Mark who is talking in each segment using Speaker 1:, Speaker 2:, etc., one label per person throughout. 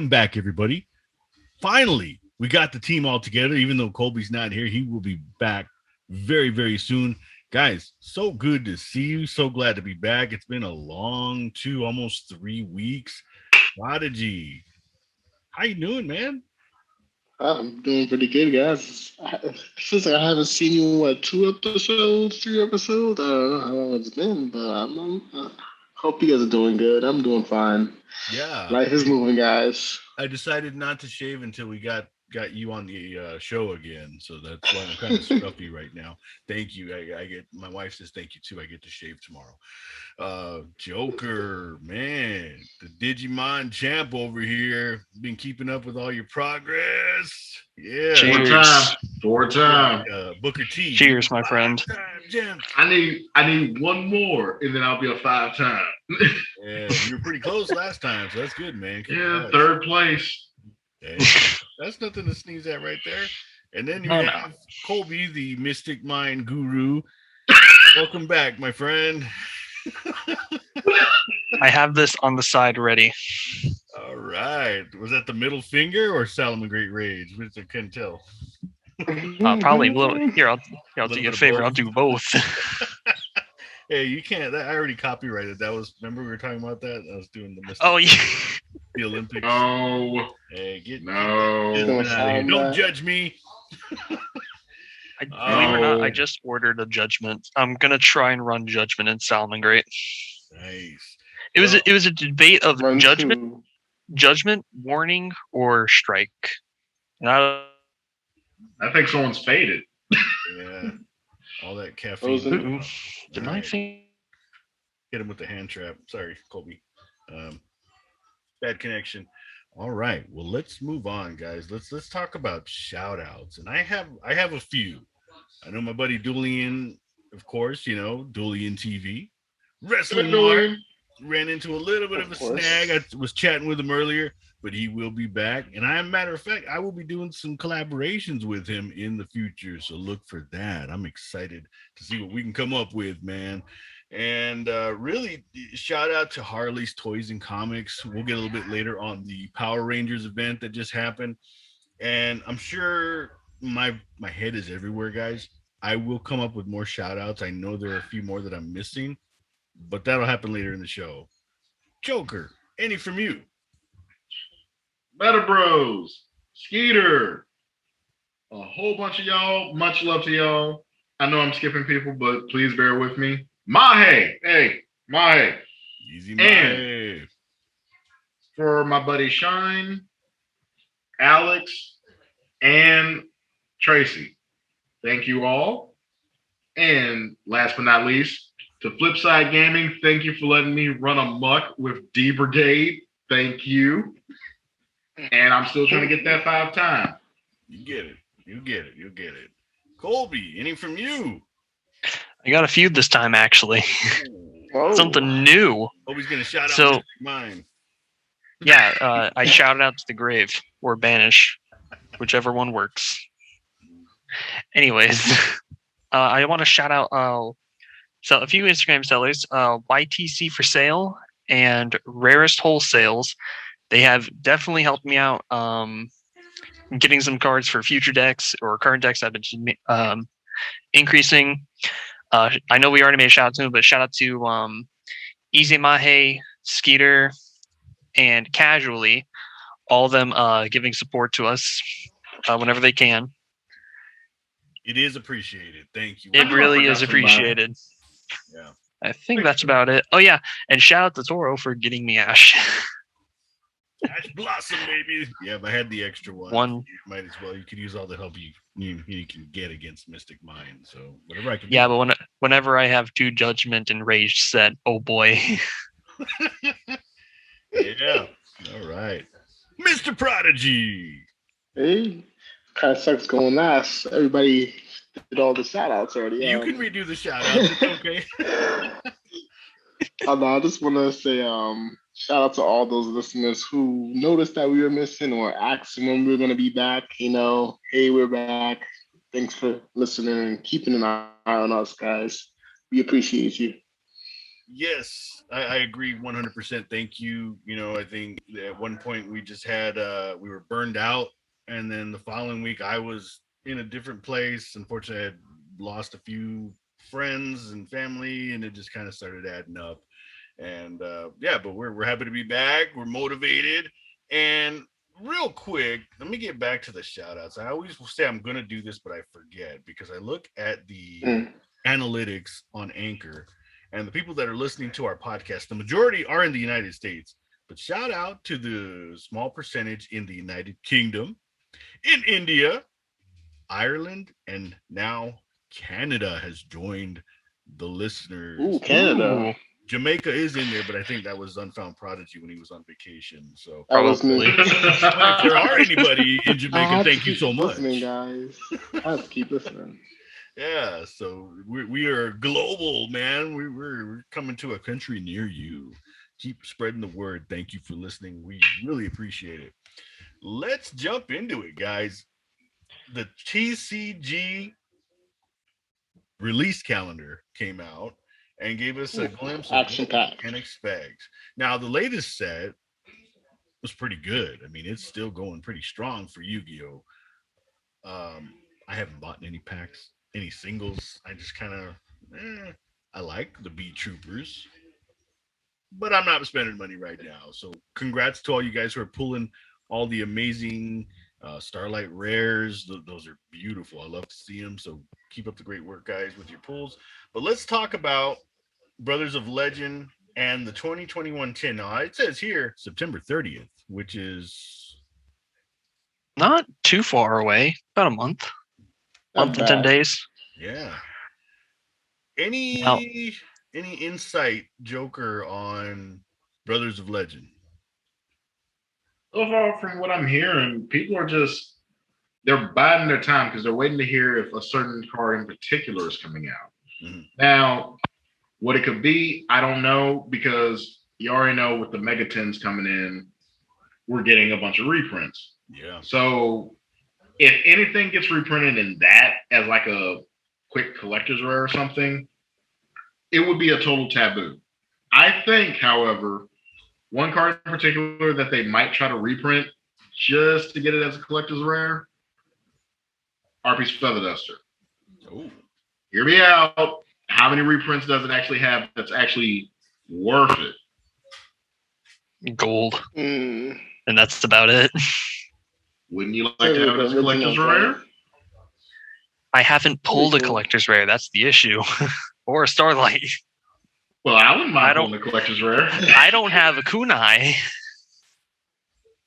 Speaker 1: Welcome back, everybody. Finally, we got the team all together. Even though Colby's not here, he will be back very, very soon. Guys, so good to see you. So glad to be back. It's been a long almost 3 weeks. Prodigy, how you doing, man?
Speaker 2: I'm doing pretty good, guys. It feels like I haven't seen you in what, 2 episodes, 3 episodes. I don't know how long it's been, but hope you guys are doing good. I'm doing fine.
Speaker 1: Yeah,
Speaker 2: Life is moving, guys.
Speaker 1: I decided not to shave until we got you on the show again, so that's why I'm kind of stuffy right now. Thank you. I get my wife says thank you too. I get to shave tomorrow. Joker, man, the Digimon champ over here. Been keeping up with all your progress. Yeah,
Speaker 3: Four
Speaker 4: Cheers.
Speaker 3: time. Four time.
Speaker 1: Booker T.
Speaker 4: Cheers, my friend.
Speaker 1: Champ.
Speaker 3: I need one more, and then I'll be a 5-time.
Speaker 1: Yeah, you were pretty close last time, so that's good, man.
Speaker 3: Yeah,
Speaker 1: Congrats.
Speaker 3: third place.
Speaker 1: Hey, that's nothing to sneeze at right there. And then you
Speaker 4: No, no.
Speaker 1: have Colby, the Mystic Mind Guru. Welcome back, my friend.
Speaker 4: I have this on the side ready.
Speaker 1: All right. Was that the middle finger or Salomon Great Rage? Which I couldn't tell.
Speaker 4: Probably a little. Here, I'll
Speaker 1: Little
Speaker 4: do
Speaker 1: bit
Speaker 4: you a
Speaker 1: of
Speaker 4: favor.
Speaker 1: both.
Speaker 4: I'll do both.
Speaker 1: Hey, you can't. I already copyrighted. That was. Remember we were talking about that? I was doing the Mystic,
Speaker 4: Oh yeah.
Speaker 1: the Olympics.
Speaker 3: No.
Speaker 1: Hey, get
Speaker 3: No.
Speaker 1: out of here. Don't judge me.
Speaker 4: Believe it or not, I
Speaker 3: Oh.
Speaker 4: just ordered a Judgment. I'm gonna try and run Judgment in Salmon Great.
Speaker 1: Nice.
Speaker 4: It was a debate of
Speaker 2: Run
Speaker 4: Judgment,
Speaker 2: two.
Speaker 4: Warning, or Strike. And I
Speaker 3: I think someone's faded.
Speaker 1: Yeah. All that
Speaker 2: Those are-
Speaker 1: caffeine.
Speaker 4: Ooh, did I
Speaker 1: Right.
Speaker 4: think?
Speaker 1: Hit him with the hand trap. Sorry, Colby. Bad connection. All right. Well, let's move on, guys. Let's talk about shout outs. And I have a few. I know my buddy Julian, of course, Julian TV. Wrestling Mark ran into a little bit of a
Speaker 2: Of course.
Speaker 1: snag. I was chatting with him earlier, but he will be back. And matter of fact, I will be doing some collaborations with him in the future. So look for that. I'm excited to see what we can come up with, man. And really, shout out to Harley's Toys and Comics. We'll get a little bit later on the Power Rangers event that just happened. And I'm sure my head is everywhere, guys. I will come up with more shout outs. I know there are a few more that I'm missing, but that'll happen later in the show. Joker, any from you?
Speaker 3: Better Bros. Skeeter. A whole bunch of y'all. Much love to y'all. I know I'm skipping people, but please bear with me. Mahe. Hey, Mahe.
Speaker 1: Easy
Speaker 3: And-
Speaker 1: Mae.
Speaker 3: For my buddy Shine, Alex, and Tracy. Thank you all. And last but not least, to Flipside Gaming, thank you for letting me run amok with D Brigade. Thank you. And I'm still trying to get that 5-time.
Speaker 1: You get it. You get it. You get it. Colby, any from you?
Speaker 4: I got a few this time actually.
Speaker 2: Whoa.
Speaker 4: Something new.
Speaker 1: Colby's gonna shout out
Speaker 4: So-
Speaker 1: mine.
Speaker 4: Yeah, I shouted out to the grave or banish, whichever one works. Anyways, I want to shout out so a few Instagram sellers, YTC for sale and Rarest Wholesales. They have definitely helped me out getting some cards for future decks or current decks I've been increasing. I know we already made a shout out to him, but shout out to Easy Mahe, Skeeter, and Casually, all of them giving support to us whenever they can.
Speaker 1: It is appreciated. Thank you.
Speaker 4: It
Speaker 3: I
Speaker 4: really
Speaker 3: forgot
Speaker 4: is
Speaker 3: somebody.
Speaker 4: appreciated.
Speaker 1: Yeah.
Speaker 4: I think that's about it. Oh yeah, and shout out to Toro for getting me Ash.
Speaker 1: Ash Blossom, baby. Yeah, if I had the extra one.
Speaker 4: One.
Speaker 1: You might as well. You could use all the help you can get against Mystic Mind. So whatever I can
Speaker 4: Yeah,
Speaker 1: do.
Speaker 4: but whenever I have two Judgment and Rage set, oh boy.
Speaker 1: Yeah. All right. Mr. Prodigy.
Speaker 2: Hey, kind of sucks going last. Everybody did all the shout outs already.
Speaker 1: You can redo the shout out. It's okay.
Speaker 2: I just want to say shout out to all those listeners who noticed that we were missing or asked when we were going to be back. Hey, we're back. Thanks for listening and keeping an eye on us, guys. We appreciate you.
Speaker 1: Yes, I agree 100%. Thank you. You know, I think at one point we just had we were burned out, and then the following week I was in a different place. Unfortunately, I had lost a few friends and family, and it just kind of started adding up. And yeah, but we're happy to be back. We're motivated. And real quick, let me get back to the shout outs. I always say I'm gonna do this, but I forget because I look at the
Speaker 2: Mm.
Speaker 1: analytics on Anchor, and the people that are listening to our podcast, the majority are in the United States. But shout out to the small percentage in the United Kingdom, in India, Ireland, and now Canada has joined the
Speaker 2: Ooh,
Speaker 1: listeners.
Speaker 2: Canada.
Speaker 4: Ooh,
Speaker 1: Jamaica is in there, but I think that was Unfound Prodigy when he was on vacation. So,
Speaker 2: That was me.
Speaker 4: probably.
Speaker 1: but if there are anybody in
Speaker 2: I
Speaker 1: Jamaica,
Speaker 2: had to
Speaker 1: thank you
Speaker 2: keep
Speaker 1: so
Speaker 2: listening,
Speaker 1: much.
Speaker 2: guys. I have to keep listening.
Speaker 1: Yeah, so we are global, man. We're coming to a country near you. Keep spreading the word. Thank you for listening. We really appreciate it. Let's jump into it, guys. The TCG release calendar came out and gave us a
Speaker 2: Ooh,
Speaker 1: glimpse of
Speaker 2: action
Speaker 1: what we
Speaker 2: packed.
Speaker 1: can expect. Now, the latest set was pretty good. I mean, it's still going pretty strong for Yu-Gi-Oh. I haven't bought any packs, any singles. I just kind of, I like the Beat Troopers, but I'm not spending money right now. So, congrats to all you guys who are pulling all the amazing Starlight Rares. Those are beautiful. I love to see them. So, keep up the great work, guys, with your pulls. But let's talk about Brothers of Legend and the 2021 10. Now, it says here September 30th, which is,
Speaker 4: not too far away. About a month,
Speaker 2: Not
Speaker 4: month and 10
Speaker 2: bad.
Speaker 4: days.
Speaker 1: yeah.
Speaker 4: Now,
Speaker 1: Any insight, Joker, on Brothers of Legend?
Speaker 3: So far, from what I'm hearing, people are just they're biding their time because they're waiting to hear if a certain card in particular is coming out.
Speaker 1: Mhm.
Speaker 3: Now, what it could be, I don't know because you already know with the Megatins coming in, we're getting a bunch of reprints.
Speaker 1: Yeah.
Speaker 3: So if anything gets reprinted in that as like a quick collector's rare or something, it would be a total taboo. I think, however, one card in particular that they might try to reprint just to get it as a collector's rare, RP's Feather Duster.
Speaker 1: Oh,
Speaker 3: Hear me out. How many reprints does it actually have that's actually worth it?
Speaker 4: gold,
Speaker 2: Mm.
Speaker 4: and that's about it.
Speaker 3: Wouldn't you like
Speaker 2: Sounds
Speaker 3: to have
Speaker 2: like
Speaker 3: it as a collector's
Speaker 2: originals, right?
Speaker 3: rare?
Speaker 4: I haven't
Speaker 2: That'd be
Speaker 4: pulled a
Speaker 2: cool.
Speaker 4: collector's rare. That's the issue, or a Starlight.
Speaker 3: Well, I wouldn't mind
Speaker 4: I don't-
Speaker 3: pulling a collector's rare.
Speaker 4: I don't have a kunai.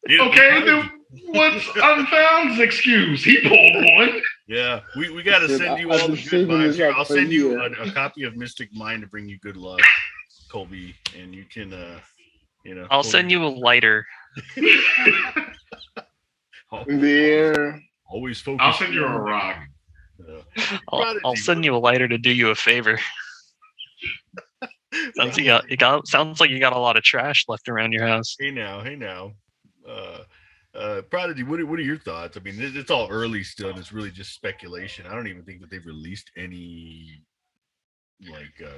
Speaker 1: yeah,
Speaker 3: Okay, then what's Unfound's excuse? He pulled one.
Speaker 1: yeah. We got to
Speaker 2: Dude,
Speaker 1: send you
Speaker 2: I've
Speaker 1: all
Speaker 2: been
Speaker 1: the good
Speaker 2: saving
Speaker 1: vibes.
Speaker 2: this
Speaker 1: Here,
Speaker 2: up
Speaker 1: I'll
Speaker 2: for a
Speaker 1: send you
Speaker 2: year.
Speaker 1: a copy of Mystic Mind to bring you good luck, Colby, and you can,
Speaker 4: I'll send you a lighter.
Speaker 2: In the air.
Speaker 1: Always focus.
Speaker 3: I'll send you a rock.
Speaker 4: I'll send you a lighter to do you a favor. Sounds like you got a lot of trash left around your house.
Speaker 1: Hey now. Prodigy, what are your thoughts? I mean, it's all early still, and it's really just speculation. I don't even think that they've released any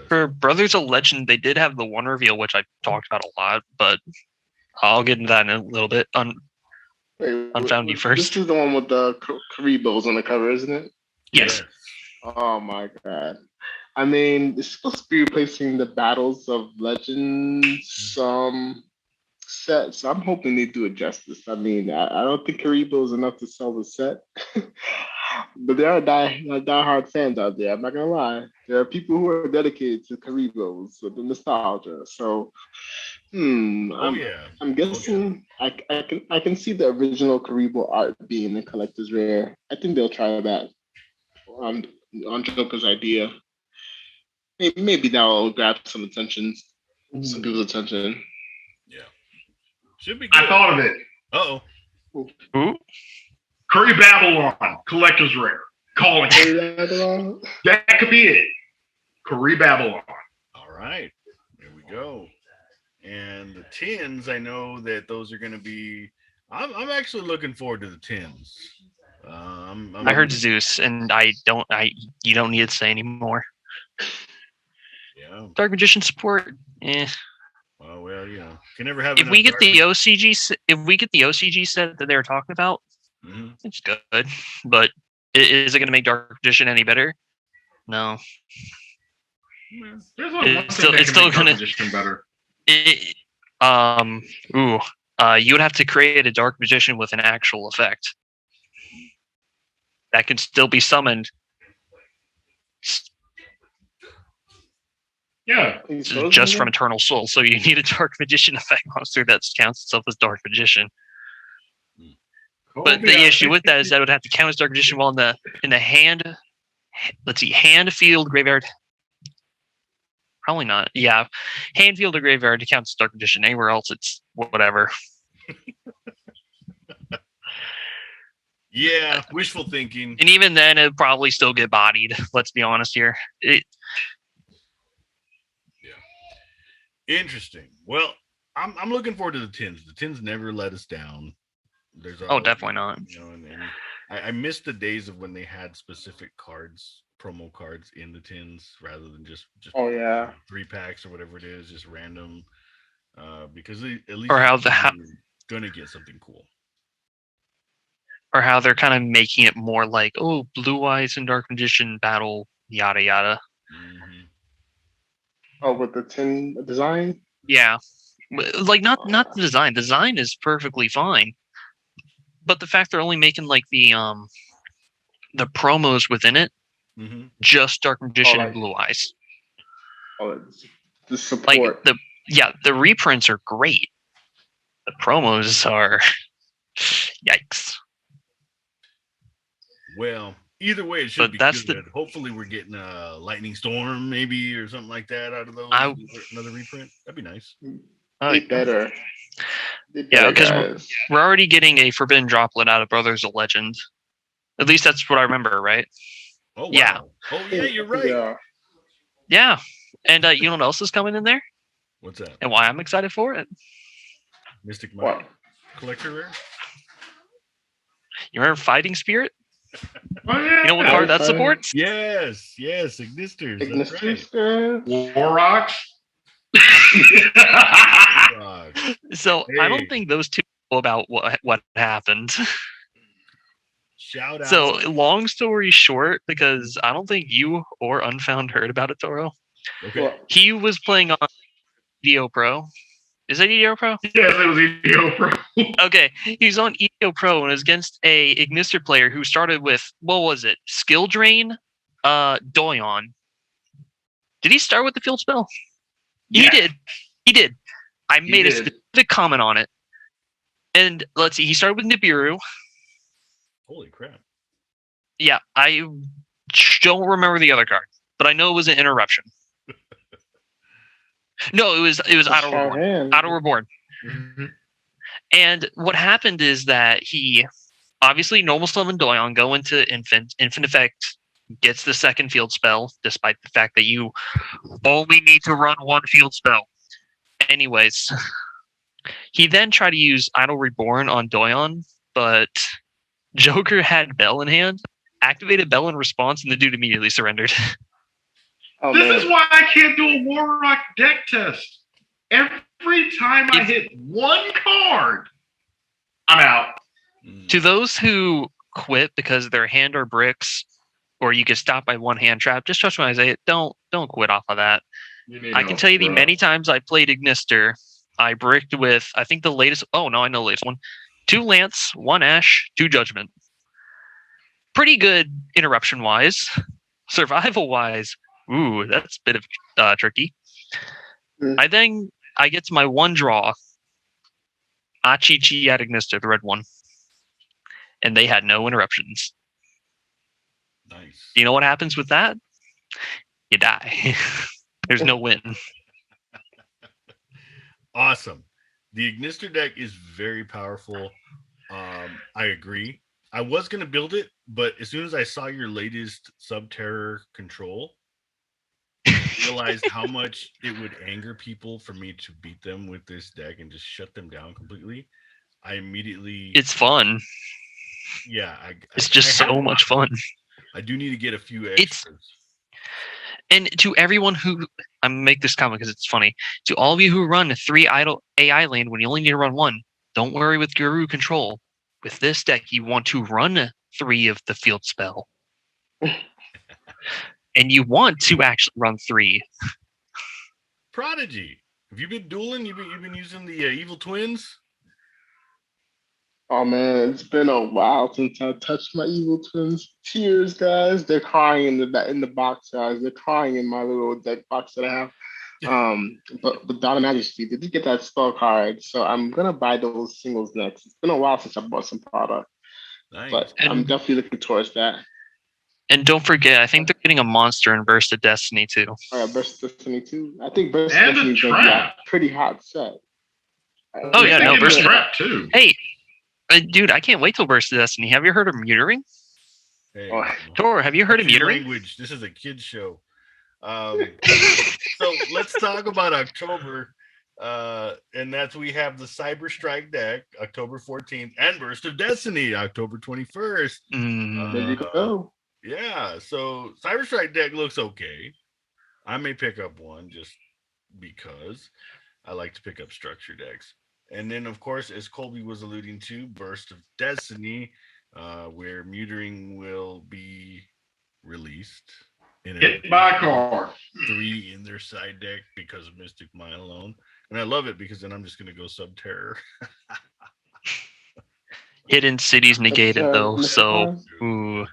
Speaker 4: For Brothers of Legend, they did have the one reveal, which I talked about a lot, but I'll get into that in a little bit.
Speaker 2: Wait,
Speaker 4: Unfound you first.
Speaker 2: This is the one with the Karibos on the cover, isn't it?
Speaker 4: Yes.
Speaker 2: Oh my god. I mean, it's supposed to be replacing the Battles of Legends set, so I'm hoping they do it justice. I mean, I don't think Karibo is enough to sell the set, but there are die-hard fans out there. I'm not gonna lie. There are people who are dedicated to Karibos, so the nostalgia. So, I'm guessing I can see the original Karibo art being a collector's rare. I think they'll try that on Joker's idea. Maybe that'll grab some people's attention.
Speaker 1: Yeah. Should be good.
Speaker 3: I thought of it.
Speaker 1: Uh-oh.
Speaker 4: Ooh.
Speaker 3: Curry Babylon, collector's rare. Calling it. That could be it. Curry Babylon.
Speaker 1: All right. There we go. And the tins, I know that those are going to be. I'm actually looking forward to the tins.
Speaker 4: I heard Zeus, and you don't need to say anymore.
Speaker 1: Yeah.
Speaker 4: Dark Magician support.
Speaker 1: Oh well, can never have.
Speaker 4: If we get the OCG set that they were talking about, it's good. But is it going to make Dark Magician any better? No.
Speaker 3: There's only one thing that can make Dark Magician better.
Speaker 4: You would have to create a Dark Magician with an actual effect that can still be summoned.
Speaker 3: Yeah,
Speaker 4: just from Eternal Soul. So you need a Dark Magician effect monster that counts itself as Dark Magician. But the issue with that is that it would have to count as Dark Magician while in the hand. Let's see, hand, field, graveyard. Probably not. Yeah, hand, field, or graveyard to count as Dark Magician. Anywhere else, it's whatever.
Speaker 1: Yeah, wishful thinking.
Speaker 4: And even then, it'd probably still get bodied. Let's be honest here.
Speaker 1: Interesting. Well, I'm looking forward to the tins. The tins never let us down. There's
Speaker 4: definitely not.
Speaker 1: And I miss the days of when they had specific cards, promo cards in the tins rather than just 3 packs or whatever it is, just random. Because at least you're gonna get something cool.
Speaker 4: Or how they're kind of making it more like, Blue Eyes and Dark Magician battle, yada yada.
Speaker 2: With the tin design?
Speaker 4: Yeah. Like, not the design. The design is perfectly fine. But the fact they're only making, like, the promos within it, just Dark Magician and Blue Eyes.
Speaker 2: The support.
Speaker 4: Like, the reprints are great. The promos are... Yikes.
Speaker 1: Well... Either way, it should be good. Hopefully, we're getting a Lightning Storm, maybe, or something like that out of those. Another reprint. That'd be nice.
Speaker 2: Better.
Speaker 4: Yeah, because we're already getting a Forbidden Droplet out of Brothers of Legend. At least that's what I remember, right?
Speaker 1: Oh, wow.
Speaker 4: Yeah.
Speaker 1: Oh, yeah, you're right.
Speaker 4: Yeah. And you know what else is coming in there?
Speaker 1: What's that?
Speaker 4: And why I'm excited for it?
Speaker 1: Mystic Mine. Collector Rare?
Speaker 4: You remember Fighting Spirit?
Speaker 3: Oh, yeah.
Speaker 4: You know what card that supports?
Speaker 1: Yes, Ignisters.
Speaker 2: Ignisters.
Speaker 3: War Rocks.
Speaker 4: So I don't think those two know about what happened.
Speaker 1: Shout out.
Speaker 4: So long story short, because I don't think you or Unfound heard about it, Toro.
Speaker 1: Okay.
Speaker 4: He was playing on Yugioh Pro. Is that Yugioh Pro?
Speaker 3: Yes, it was Yugioh Pro.
Speaker 4: Okay, he's on Yugioh Pro and is against a Ignister player who started with, what was it? Skill Drain, Doyon. Did he start with the field spell?
Speaker 3: Yeah.
Speaker 4: He did. I made a specific comment on it. And let's see, he started with Nibiru.
Speaker 1: Holy crap.
Speaker 4: Yeah, I don't remember the other card, but I know it was an interruption. No, it was Auto Reborn.
Speaker 3: Mm-hmm.
Speaker 4: And what happened is that he obviously normal summon Doyon, go into Infant Effect, gets the second field spell, despite the fact that you only need to run one field spell. Anyways, he then tried to use Idle Reborn on Doyon, but Joker had Bell in hand, activated Bell in response, and the dude immediately surrendered.
Speaker 3: This is why I can't do a War Rock deck test. Every time I hit one card, I'm out.
Speaker 4: To those who quit because their hand are bricks, or you get stopped by one hand trap, just trust me when I say it. Don't quit off of that. I can tell you the many times I played Ignister, I bricked with, I think the latest. Oh no, I know the latest one. 2 Lance, 1 Ash, 2 Judgment. Pretty good interruption wise, survival wise. Ooh, that's a bit of tricky. I get to my 1 draw. Achichi at Ignister, the red one. And they had no interruptions.
Speaker 1: Nice.
Speaker 4: You know what happens with that? You die. There's no win.
Speaker 1: Awesome. The Ignister deck is very powerful. I agree. I was going to build it, but as soon as I saw your latest Subterror control, realized how much it would anger people for me to beat them with this deck and just shut them down completely. I immediately...
Speaker 4: It's fun.
Speaker 1: Yeah.
Speaker 4: It's just so much fun.
Speaker 1: I do need to get a few extras.
Speaker 4: And to everyone who I'm gonna make this comment because it's funny. To all of you who run a 3 idle AI lane when you only need to run 1, don't worry with Guru Control. With this deck, you want to run 3 of the field spell. And you want to actually run 3.
Speaker 1: Prodigy. Have you been dueling? You've been using the evil twins?
Speaker 2: Oh man, it's been a while since I touched my evil twins. Tears, guys. They're crying in the box, guys. They're crying in my little deck box that I have. But Donna Majesty did get that spell card, so I'm gonna buy those singles next. It's been a while since I bought some product,
Speaker 1: Nice.
Speaker 2: but I'm definitely looking towards that.
Speaker 4: And don't forget, I think they're getting a monster in Burst of Destiny too.
Speaker 2: Oh yeah, Burst of Destiny too. I think Burst
Speaker 3: And
Speaker 2: of Destiny
Speaker 3: a
Speaker 2: is gonna be a
Speaker 3: trap.
Speaker 2: pretty hot set.
Speaker 4: Oh, yeah, no,
Speaker 3: Burst
Speaker 4: Burst of-
Speaker 3: trap too.
Speaker 4: Hey, dude, I can't wait till Burst of Destiny. Have you heard of Mutering?
Speaker 1: Hey,
Speaker 2: Oh.
Speaker 4: Tor, have you heard of
Speaker 1: watch your
Speaker 4: Mutering?
Speaker 1: language. This is a kid's show. So let's talk about October. And that's we have the Cyber Strike deck, October 14th, and Burst of Destiny, October 21st.
Speaker 2: There you go.
Speaker 1: Yeah, so Cyber Strike deck looks okay. I may pick up one just because I like to pick up structure decks. And then, of course, as Colby was alluding to, Burst of Destiny, where Mutering will be released.
Speaker 3: Hit by a car.
Speaker 1: 3 in their side deck because of Mystic Mind alone. And I love it because then I'm just going to go Sub-Terror.
Speaker 4: Hidden Cities negated though,
Speaker 2: Mr.
Speaker 4: so
Speaker 2: Paz?
Speaker 4: ooh.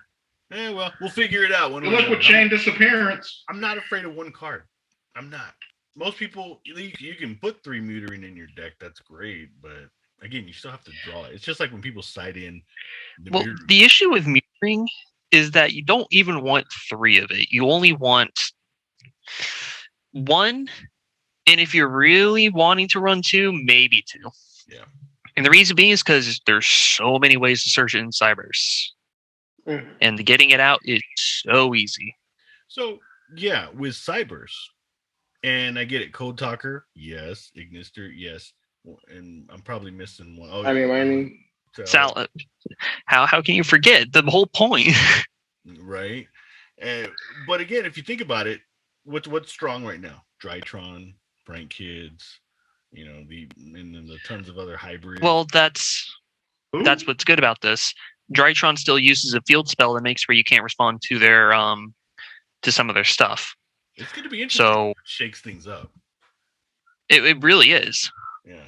Speaker 1: Well, we'll figure it out. When
Speaker 3: Good luck with chain disappearance.
Speaker 1: I'm not afraid of one card. I'm not. Most people, you can put 3 Mutering in your deck. That's great. But again, you still have to draw it. It's just like when people side in.
Speaker 4: Well, the issue with Mutering is that you don't even want 3 of it. You only want 1. And if you're really wanting to run 2, maybe 2.
Speaker 1: Yeah.
Speaker 4: And the reason being is because there's so many ways to search it in Cybers. And getting it out is so easy.
Speaker 1: So, yeah, with Cybers, and I get it, Code Talker, yes. Ignister, yes. And I'm probably missing one. Oh,
Speaker 2: Mining.
Speaker 4: Sal, how can you forget the whole point?
Speaker 1: Right. But again, if you think about it, what's strong right now? Drytron, Prank Kids, and then the tons of other hybrids.
Speaker 4: Well, that's what's good about this. Drytron still uses a field spell that makes where you can't respond to their to some of their stuff.
Speaker 1: It's going to be interesting.
Speaker 4: So
Speaker 1: it shakes things up.
Speaker 4: It really is.
Speaker 1: Yeah.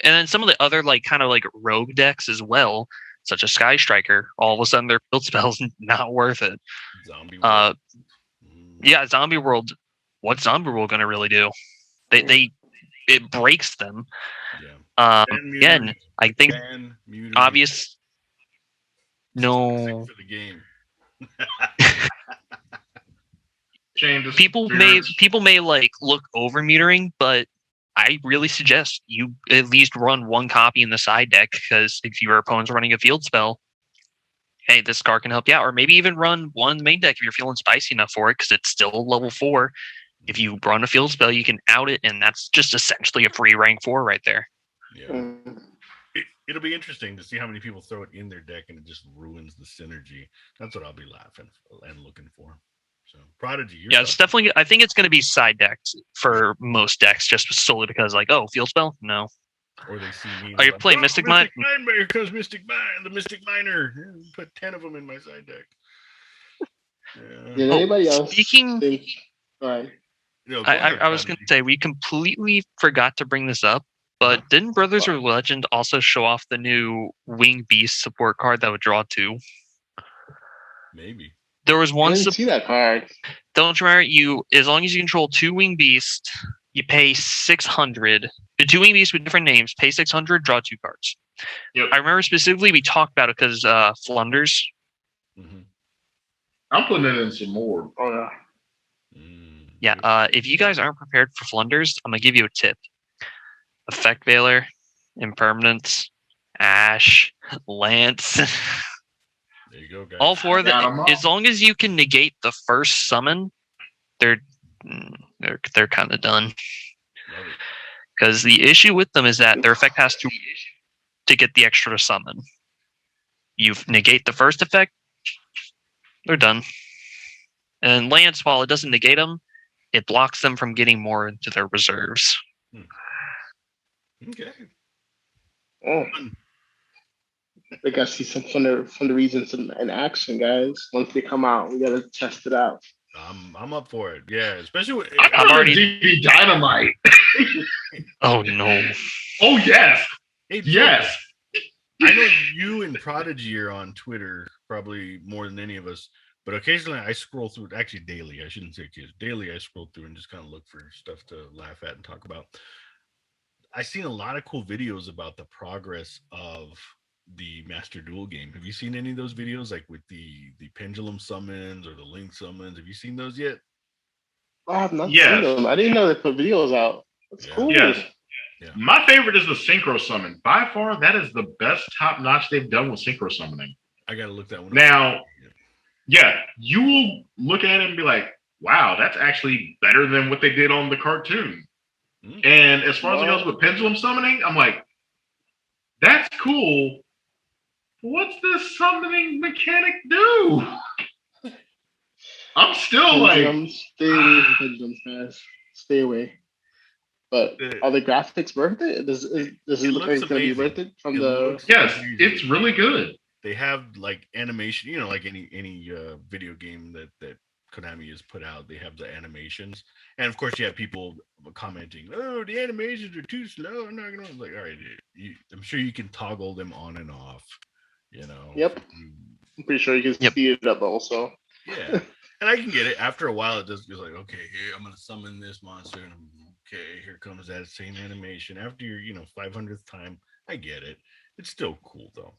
Speaker 4: And then some of the other kind of rogue decks as well, such as Sky Striker, all of a sudden their field spells not worth it.
Speaker 1: Zombie World.
Speaker 4: Yeah, Zombie World. What's Zombie World going to really do? It breaks them.
Speaker 1: Yeah.
Speaker 4: Again, I think obvious.
Speaker 1: No. For the game.
Speaker 4: People may look over metering, but I really suggest you at least run 1 copy in the side deck, because if your opponent's running a field spell, hey, this card can help you out. Or maybe even run 1 in the main deck if you're feeling spicy enough for it, because it's still level 4. If you run a field spell, you can out it, and that's just essentially a free rank 4 right there.
Speaker 1: Yeah. It'll be interesting to see how many people throw it in their deck and it just ruins the synergy. That's what I'll be laughing and looking for. So, Prodigy.
Speaker 4: It's definitely. I think it's going to be side decks for most decks, just solely because, field spell? No.
Speaker 1: Or they see me.
Speaker 4: Are you playing Mystic Mine?
Speaker 1: Here comes Mystic Mine, the Mystic Miner. Put 10 of them in my side deck. Yeah.
Speaker 2: Did anybody else
Speaker 4: speaking?
Speaker 2: Right.
Speaker 4: I was going to say, we completely forgot to bring this up, but didn't Brothers of Legend also show off the new Wing Beast support card that would draw 2?
Speaker 1: Maybe.
Speaker 4: There was one.
Speaker 2: I didn't see that card.
Speaker 4: Don't you remember? As long as you control 2 Wing Beasts, you pay 600. The 2 Wing Beasts with different names, pay 600, draw 2 cards.
Speaker 3: Yep.
Speaker 4: I remember specifically we talked about it because Flunders.
Speaker 1: Mm-hmm.
Speaker 3: I'm putting it in some more.
Speaker 2: Oh yeah.
Speaker 4: Yeah, if you guys aren't prepared for Flunders, I'm going to give you a tip. Effect Veiler, Impermanence, Ash, Lance.
Speaker 1: There you go, guys.
Speaker 4: All 4 of them. As long as you can negate the first summon, they're kind of done. Because the issue with them is that their effect has to get the extra summon. You negate the first effect, they're done. And Lance, while it doesn't negate them, it blocks them from getting more into their reserves.
Speaker 1: Okay.
Speaker 2: Oh, we gotta see some fun reasons in action, guys. Once they come out, we gotta test it out.
Speaker 1: I'm up for it. Yeah, especially with,
Speaker 3: I'm already DB Dynamite.
Speaker 4: Oh no.
Speaker 3: Oh yes.
Speaker 1: hey,
Speaker 3: Yes.
Speaker 1: I know you and Prodigy are on Twitter probably more than any of us, but occasionally I scroll through. Actually, daily. I shouldn't say occasionally. Daily, I scroll through and just kind of look for stuff to laugh at and talk about. I've seen a lot of cool videos about the progress of the Master Duel game. Have you seen any of those videos, like with the pendulum summons or the link summons? Have you seen those yet?
Speaker 2: I have not
Speaker 3: Yes.
Speaker 2: seen them. I didn't know they put videos out. That's
Speaker 1: Yeah.
Speaker 2: cool.
Speaker 3: Yes.
Speaker 1: Yeah.
Speaker 3: My favorite is the synchro summon. By far, that is the best top notch they've done with synchro summoning.
Speaker 1: I gotta look that one up.
Speaker 3: Now, yeah, you will look at it and be like, wow, that's actually better than what they did on the cartoon. And as far as it goes with pendulum summoning, I'm like, that's cool. What's this summoning mechanic do? I'm still
Speaker 2: Pendulums, stay away from pendulums, guys. Stay away. But are the graphics worth it? Does it look like it's going to be worth it?
Speaker 3: Yes, it's really good.
Speaker 1: They have like animation, like any video game that Konami has put out. They have the animations, and of course you have people commenting, "Oh, the animations are too slow." I'm not gonna. I'm like, all right, I'm sure you can toggle them on and off.
Speaker 2: Yep. I'm pretty sure you can speed it up also.
Speaker 1: Yeah, and I can get it. After a while, it just goes like, okay, here I'm gonna summon this monster, and okay, here comes that same animation. After your 500th time, I get it. It's still cool though.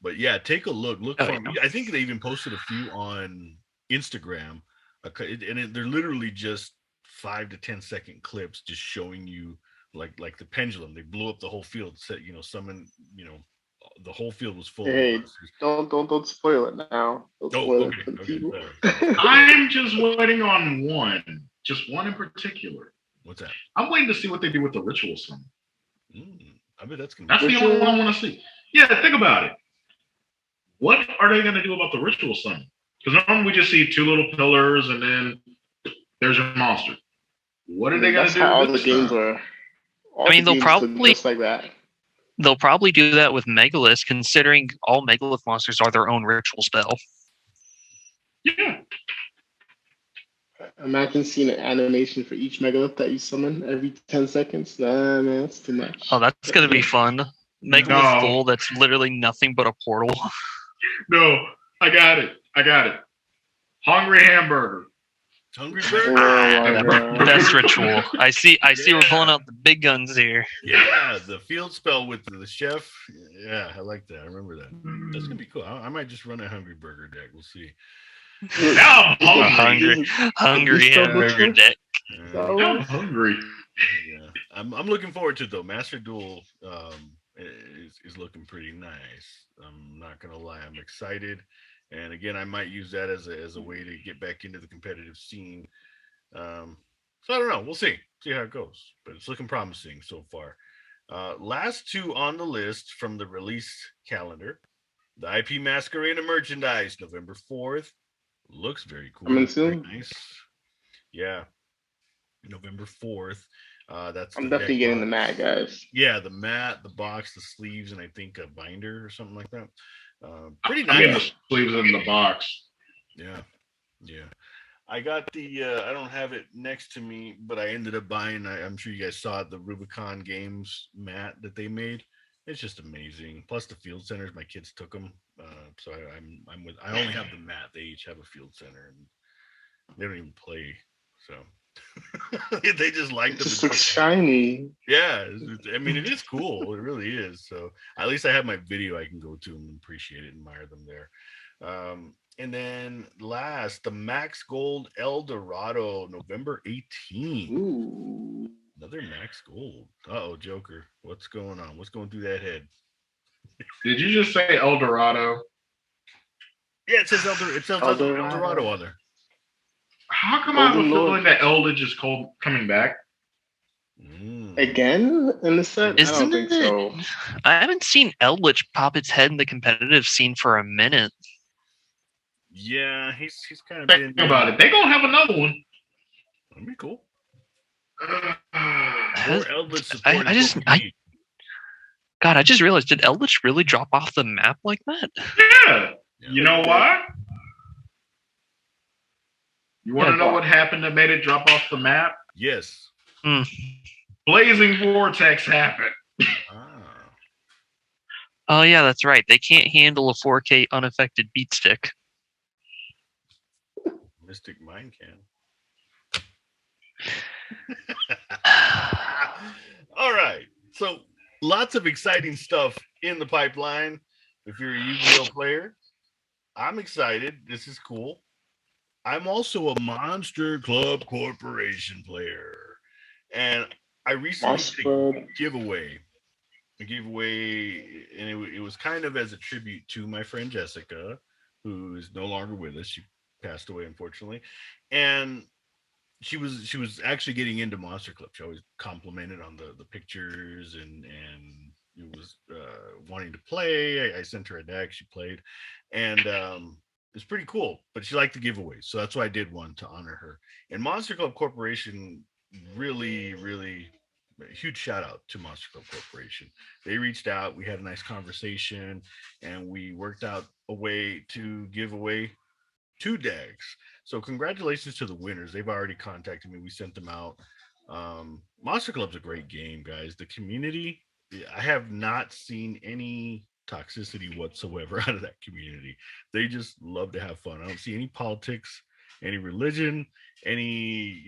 Speaker 1: But yeah, take a look. Look for them. I think they even posted a few on Instagram, and they're literally just 5 to 10 second clips, just showing you like the pendulum. They blew up the whole field. Said summon. The whole field was full.
Speaker 2: Hey, don't spoil it now. Don't spoil it for the people.
Speaker 3: I'm just waiting on one, just one in particular.
Speaker 1: What's that?
Speaker 3: I'm waiting to see what they do with the ritual summon.
Speaker 1: I bet that's gonna.
Speaker 3: That's the only one I want to see. Yeah, think about it. What are they going to do about the ritual summon? Because normally we just see two little pillars and then there's your monster. What are they going to do?
Speaker 2: How all the games are.
Speaker 4: They'll probably
Speaker 2: just like that.
Speaker 4: They'll probably do that with Megalith, considering all Megalith monsters are their own ritual spell.
Speaker 3: Yeah.
Speaker 2: Imagine seeing an animation for each Megalith that you summon every 10 seconds. Nah, man, that's too much.
Speaker 4: Oh, that's going to be fun. Megalith full, that's literally nothing but a portal.
Speaker 3: No, I got it. Hungry hamburger.
Speaker 1: Hungry burger.
Speaker 4: Best ritual. I see we're pulling out the big guns here.
Speaker 1: Yeah, the field spell with the chef. Yeah, I like that. I remember that. That's going to be cool. I might just run a hungry burger deck. We'll see.
Speaker 3: Now I'm
Speaker 4: hungry hamburger deck.
Speaker 3: I'm hungry.
Speaker 1: Yeah, I'm looking forward to it though. Master Duel is looking pretty nice. I'm not gonna lie, I'm excited, and again, I might use that as a way to get back into the competitive scene. So I don't know. We'll see how it goes, but it's looking promising so far. Last two on the list from the release calendar: the IP Masquerade merchandise, November 4th. Looks very cool. Very nice. Yeah, November 4th. I'm
Speaker 2: definitely getting the mat, guys.
Speaker 1: Yeah, the mat, the box, the sleeves, and I think a binder or something like that. Pretty nice.
Speaker 3: I'm the sleeves in the box.
Speaker 1: Yeah. I got the. I don't have it next to me, but I ended up buying. I'm sure you guys saw it, the Rubicon Games mat that they made. It's just amazing. Plus the field centers, my kids took them, so I'm with. I only have the mat. They each have a field center, and they don't even play. So they just like them.
Speaker 2: It just looks shiny.
Speaker 1: Yeah, it is cool. It really is. So at least I have my video I can go to and appreciate it, admire them there. And then last, the Max Gold El Dorado, November 18th.
Speaker 2: Ooh.
Speaker 1: Another Max Gold. Uh-oh, Joker. What's going on? What's going through that head?
Speaker 3: Did you just say El Dorado?
Speaker 1: Yeah, it says El Dorado on there.
Speaker 3: How come I have a feeling that Eldritch is coming back?
Speaker 2: Again in the set? I don't think so.
Speaker 4: I haven't seen Eldritch pop its head in the competitive scene for a minute.
Speaker 1: Yeah, he's kind of
Speaker 3: Think about it. They're going to have another one.
Speaker 1: That'd be cool.
Speaker 4: Has-
Speaker 1: More Eldritch support
Speaker 4: I
Speaker 1: is
Speaker 4: just,
Speaker 1: what we need.
Speaker 4: God, I just realized, did Eldritch really drop off the map like that?
Speaker 3: Yeah.
Speaker 1: Yeah.
Speaker 3: You know why? You want to
Speaker 4: Yeah.
Speaker 3: know what happened that made it drop off the map?
Speaker 1: Yes.
Speaker 3: Blazing Vortex happened.
Speaker 1: Ah.
Speaker 4: Oh yeah, that's right. They can't handle a 4K unaffected beat stick.
Speaker 1: Mystic Mind can. All right. So lots of exciting stuff in the pipeline. If you're a Yu-Gi-Oh player, I'm excited. This is cool. I'm also a Monster Club Corporation player. And I recently did a
Speaker 2: Mossberg.
Speaker 1: giveaway. A giveaway, and it was kind of as a tribute to my friend Jessica, who is no longer with us. She passed away, unfortunately. And she was actually getting into Monster Club. She always complimented on the pictures and it was wanting to play. I sent her a deck. She played, and it's pretty cool. But she liked the giveaways, so that's why I did one to honor her. And Monster Club Corporation really a huge shout out to Monster Club Corporation. They reached out. We had a nice conversation, and we worked out a way to give away two decks. So congratulations to the winners. They've already contacted me. We sent them out. Monster Club's a great game, guys. The community, I have not seen any toxicity whatsoever out of that community. They just love to have fun. I don't see any politics, any religion, any,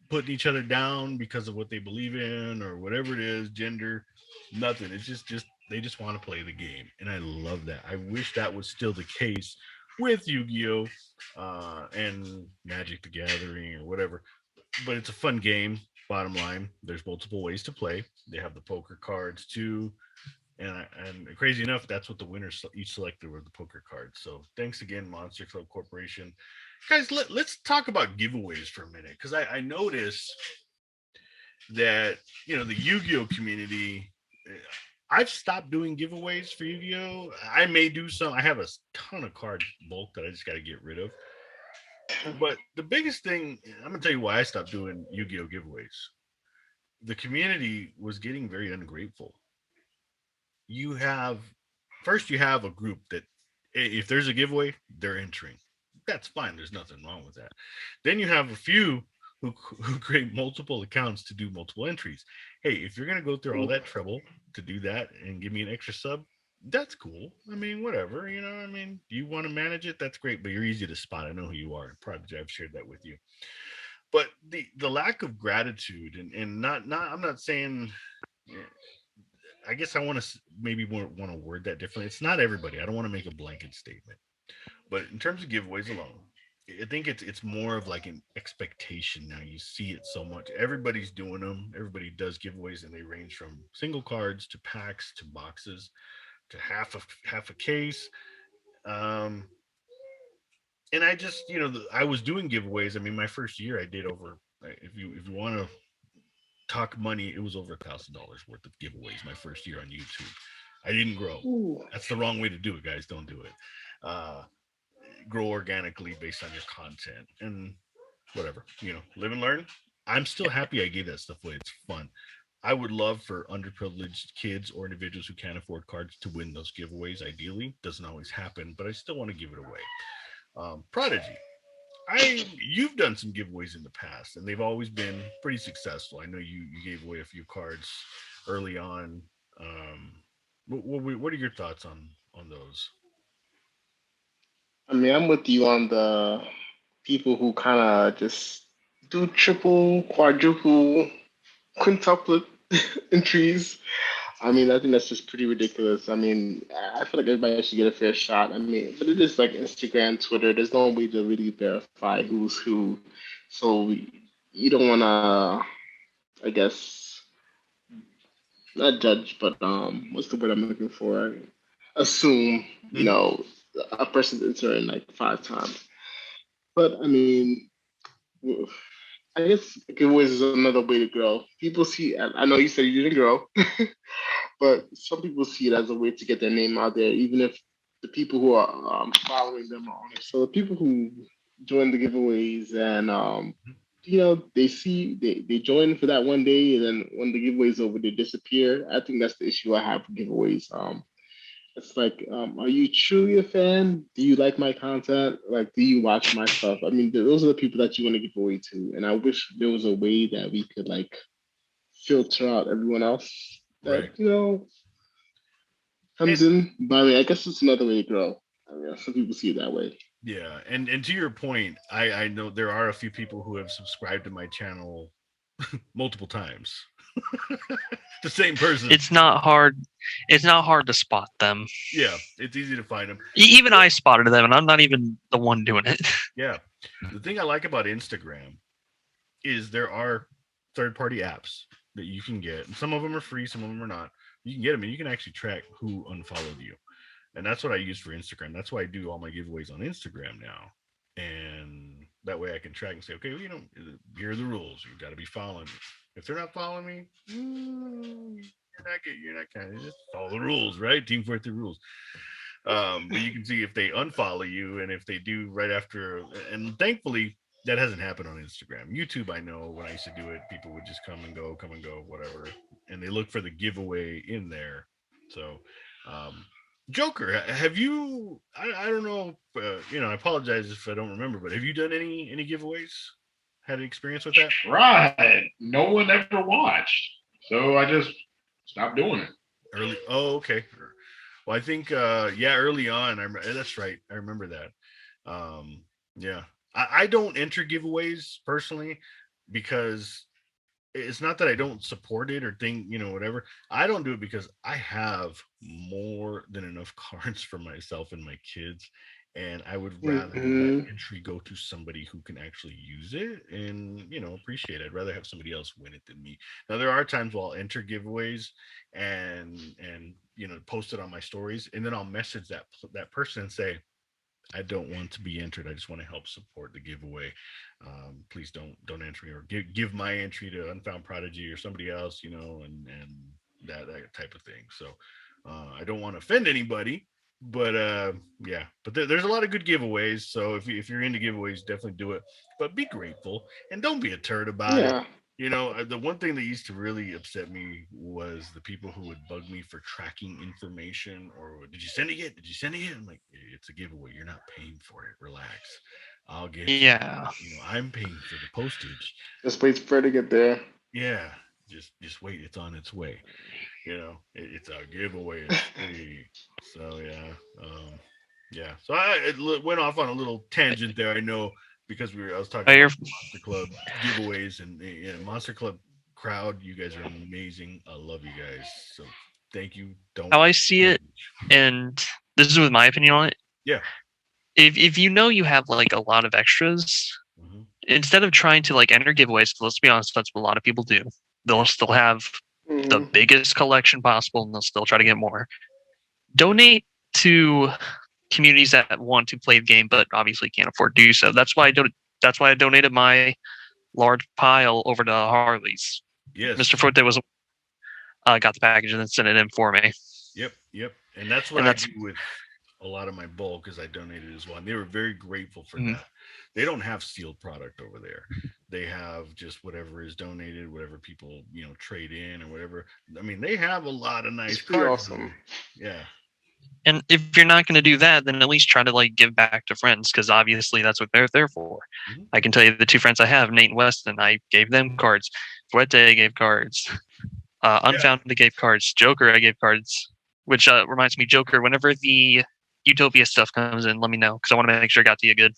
Speaker 1: putting each other down because of what they believe in or whatever it is, gender, nothing. It's just they just want to play the game. And I love that. I wish that was still the case with Yu-Gi-Oh! And Magic the Gathering or whatever. But it's a fun game. Bottom line, there's multiple ways to play. They have the poker cards too, and crazy enough, that's what the winners each selected were the poker cards. So thanks again, Monster Club Corporation, guys. Let's talk about giveaways for a minute because I noticed that the Yu-Gi-Oh community. I've stopped doing giveaways for Yu-Gi-Oh. I may do some. I have a ton of cards bulk that I just got to get rid of. But the biggest thing, I'm gonna tell you why I stopped doing Yu-Gi-Oh giveaways. The community was getting very ungrateful. You have first you have a group that if there's a giveaway, they're entering. That's fine. There's nothing wrong with that. Then you have a few who create multiple accounts to do multiple entries. Hey, if you're gonna go through all that trouble to do that and give me an extra sub, that's cool. I mean, whatever. I mean, you want to manage it, that's great. But you're easy to spot. I know who you are. Probably I've shared that with you. But the lack of gratitude and not I'm not saying I guess I want to maybe want to word that differently. It's not everybody. I don't want to make a blanket statement. But in terms of giveaways alone, I think it's more of like an expectation now. You see it so much. Everybody's doing them. Everybody does giveaways, and they range from single cards to packs to boxes to half a case. Um, and I just I was doing giveaways. I mean, my first year I did over. If you want to talk money, it was over $1,000 worth of giveaways my first year on YouTube. I didn't grow.
Speaker 2: Ooh.
Speaker 1: That's the wrong way to do it, guys. Don't do it. Uh, Grow organically based on your content and whatever, live and learn. I'm still happy I gave that stuff away. It's fun. I would love for underprivileged kids or individuals who can't afford cards to win those giveaways. Ideally, doesn't always happen, but I still want to give it away. Prodigy, you've done some giveaways in the past, and they've always been pretty successful. I know you gave away a few cards early on. What are your thoughts on those?
Speaker 2: I mean, I'm with you on the people who kind of just do triple, quadruple, quintuplet entries. I mean, I think that's just pretty ridiculous. I mean, I feel like everybody should get a fair shot. I mean, but it is like Instagram, Twitter. There's no way to really verify who's who. So you don't want to, I guess, not judge, but what's the word I'm looking for? Assume,
Speaker 1: Mhm.
Speaker 2: a person's entering like 5 times. But I mean, I guess giveaways is another way to grow. People see, I know you said you didn't grow, but some people see it as a way to get their name out there, even if the people who are following them are on it. So the people who join the giveaways and they join for that one day, and then when the giveaway's over, they disappear. I think that's the issue I have with giveaways. It's like, are you truly a fan? Do you like my content? Like, do you watch my stuff? I mean, those are the people that you want to give away to. And I wish there was a way that we could like filter out everyone else that
Speaker 1: Right.
Speaker 2: comes
Speaker 1: And
Speaker 2: in. By the way, I guess it's another way to grow. I mean, some people see it that way.
Speaker 1: yeah, and to your point, I know there are a few people who have subscribed to my channel multiple times. The same person.
Speaker 4: It's not hard. It's not hard to spot them.
Speaker 1: Yeah, it's easy to find them.
Speaker 4: Even I spotted them, and I'm not even the one doing it.
Speaker 1: Yeah. The thing I like about Instagram is there are third party apps that you can get. And some of them are free, some of them are not. You can get them and you can actually track who unfollowed you. And that's what I use for Instagram. That's why I do all my giveaways on Instagram now. And that way I can track and say, okay, well, here are the rules. You've got to be following me. If they're not following me, you're not kind of just follow the rules, right? Team 43 rules. But you can see if they unfollow you and if they do right after. And thankfully, that hasn't happened on Instagram. YouTube, I know when I used to do it, people would just come and go, whatever. And they look for the giveaway in there. So, Joker, have you? I don't know. I apologize if I don't remember, but have you done any giveaways? Had an experience with that?
Speaker 3: Right. No one ever watched, so I just stopped doing it.
Speaker 1: Early. Oh, okay. Well, I think early on. That's right. I remember that. Yeah, I don't enter giveaways personally because it's not that I don't support it or think, whatever. I don't do it because I have more than enough cards for myself and my kids. And I would rather that
Speaker 2: Hmm.
Speaker 1: entry go to somebody who can actually use it and, appreciate it. I'd rather have somebody else win it than me. Now there are times where I'll enter giveaways and post it on my stories, and then I'll message that person and say, I don't want to be entered. I just want to help support the giveaway. Please don't enter me or give my entry to Unfound Prodigy or somebody else, and that type of thing. So I don't want to offend anybody, but yeah. But there's a lot of good giveaways. So if you're into giveaways, definitely do it. But be grateful and don't be a turd about it.
Speaker 2: Yeah.
Speaker 1: The one thing that used to really upset me was the people who would bug me for tracking information or did you send it yet? Did you send it yet? I'm like, it's a giveaway. You're not paying for it. Relax. I'll get you.
Speaker 4: Yeah.
Speaker 1: I'm paying for the postage.
Speaker 2: Just wait for it to get there.
Speaker 1: Yeah. Just wait. It's on its way. It's a giveaway. It's free. So yeah. Yeah. So it went off on a little tangent there. I know because I was talking
Speaker 4: Oh,
Speaker 1: about
Speaker 4: you're,
Speaker 1: Monster Club giveaways and Monster Club crowd. You guys are amazing. I love you guys. So thank you. Don't.
Speaker 4: how I see it, and this is with my opinion on it.
Speaker 1: Yeah.
Speaker 4: If you have like a lot of extras,
Speaker 1: Mhm.
Speaker 4: instead of trying to like enter giveaways, let's be honest, that's what a lot of people do. They'll still have the
Speaker 2: Hmm.
Speaker 4: biggest collection possible, and they'll still try to get more. Donate to communities that want to play the game, but obviously can't afford to do so. That's why I donated my large pile over to Harley's.
Speaker 1: Yes.
Speaker 4: Mr. Forte was got the package and then sent it in for me.
Speaker 1: Yep. And that's what
Speaker 4: And
Speaker 1: I
Speaker 4: that's
Speaker 1: do with a lot of my bulk because I donated as well. And they were very grateful for
Speaker 4: Mhm.
Speaker 1: that. They don't have sealed product over there. They have just whatever is donated, whatever people, trade in or whatever. I mean, they have a lot of nice
Speaker 2: It's pretty
Speaker 1: cards.
Speaker 2: awesome.
Speaker 1: Yeah.
Speaker 4: And if you're not going to do that, then at least try to like give back to friends because obviously that's what they're there for.
Speaker 1: Mhm.
Speaker 4: I can tell you the two friends I have, Nate and Weston, I gave them cards. Fuerte gave cards. Unfound gave cards. Joker I gave cards. Which reminds me, Joker, whenever the Utopia stuff comes in, let me know because I want to make sure I got to you good.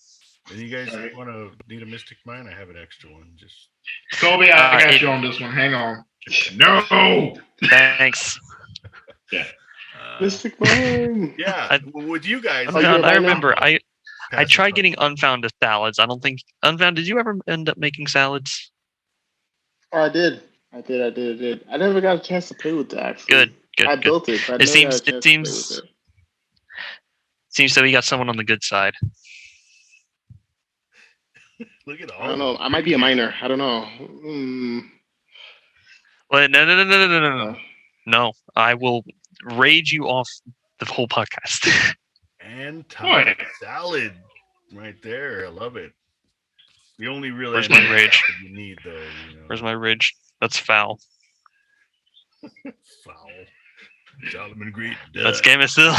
Speaker 1: And you guys
Speaker 3: Right.
Speaker 1: want to need a Mystic Mine? I have an extra one. Just
Speaker 3: Kobe, I got
Speaker 4: It-
Speaker 3: you on this one. Hang on. No.
Speaker 4: Thanks.
Speaker 2: Mystic Mine.
Speaker 1: yeah. With you guys,
Speaker 2: Oh, you're
Speaker 4: Unfound,
Speaker 2: a
Speaker 4: I
Speaker 2: miner?
Speaker 4: remember I
Speaker 1: pass the
Speaker 4: tried
Speaker 1: torch.
Speaker 4: getting Unfound to salads. I don't think Unfound. Did you ever end up making salads?
Speaker 2: Oh, I did. I did. I never got a chance to play with it, actually.
Speaker 4: Good.
Speaker 2: I built it, but I
Speaker 4: It
Speaker 2: never got a
Speaker 4: seems
Speaker 2: chance to play with it.
Speaker 4: seems that we got someone on the good side.
Speaker 1: Look at all.
Speaker 2: I don't
Speaker 1: of
Speaker 2: know.
Speaker 1: them.
Speaker 2: I might be a miner. I don't know.
Speaker 4: But no.
Speaker 2: Uh,
Speaker 4: No, I will rage you off the whole podcast.
Speaker 1: And
Speaker 3: Oh, yeah.
Speaker 1: salad right there. I love it. The only real
Speaker 4: Where's my rage?
Speaker 1: you need, though.
Speaker 4: Where's my rage? That's foul.
Speaker 1: Foul. Solomon Great.
Speaker 4: That's game of still.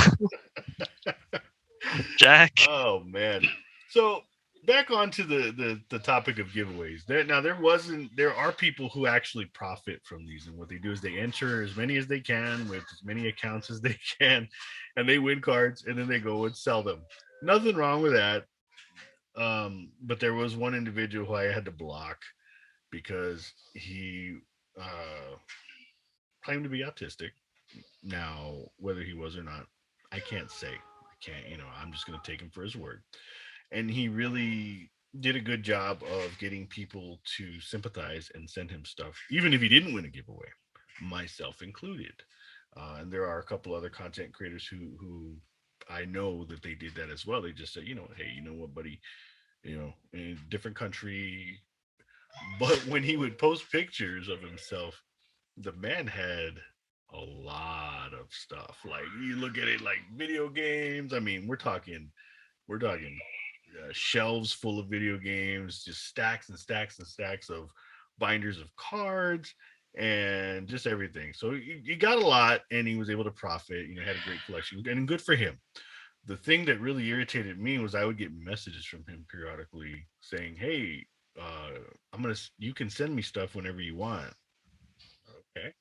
Speaker 4: Jack.
Speaker 1: Oh man. So back onto the topic of giveaways. There are people who actually profit from these, and what they do is they enter as many as they can with as many accounts as they can, and they win cards, and then they go and sell them. Nothing wrong with that. But there was one individual who I had to block because he claimed to be autistic. Now, whether he was or not, I can't say. I can't, I'm just going to take him for his word. And he really did a good job of getting people to sympathize and send him stuff, even if he didn't win a giveaway, myself included. And there are a couple other content creators who I know that they did that as well. They just said, hey, you know what, buddy, in a different country. But when he would post pictures of himself, the man had a lot of stuff. Like you look at it like video games. I mean, we're talking shelves full of video games, just stacks and stacks and stacks of binders of cards and just everything. So he got a lot, and he was able to profit. Had a great collection, and good for him. The thing that really irritated me was I would get messages from him periodically saying, "Hey, you can send me stuff whenever you want." Okay.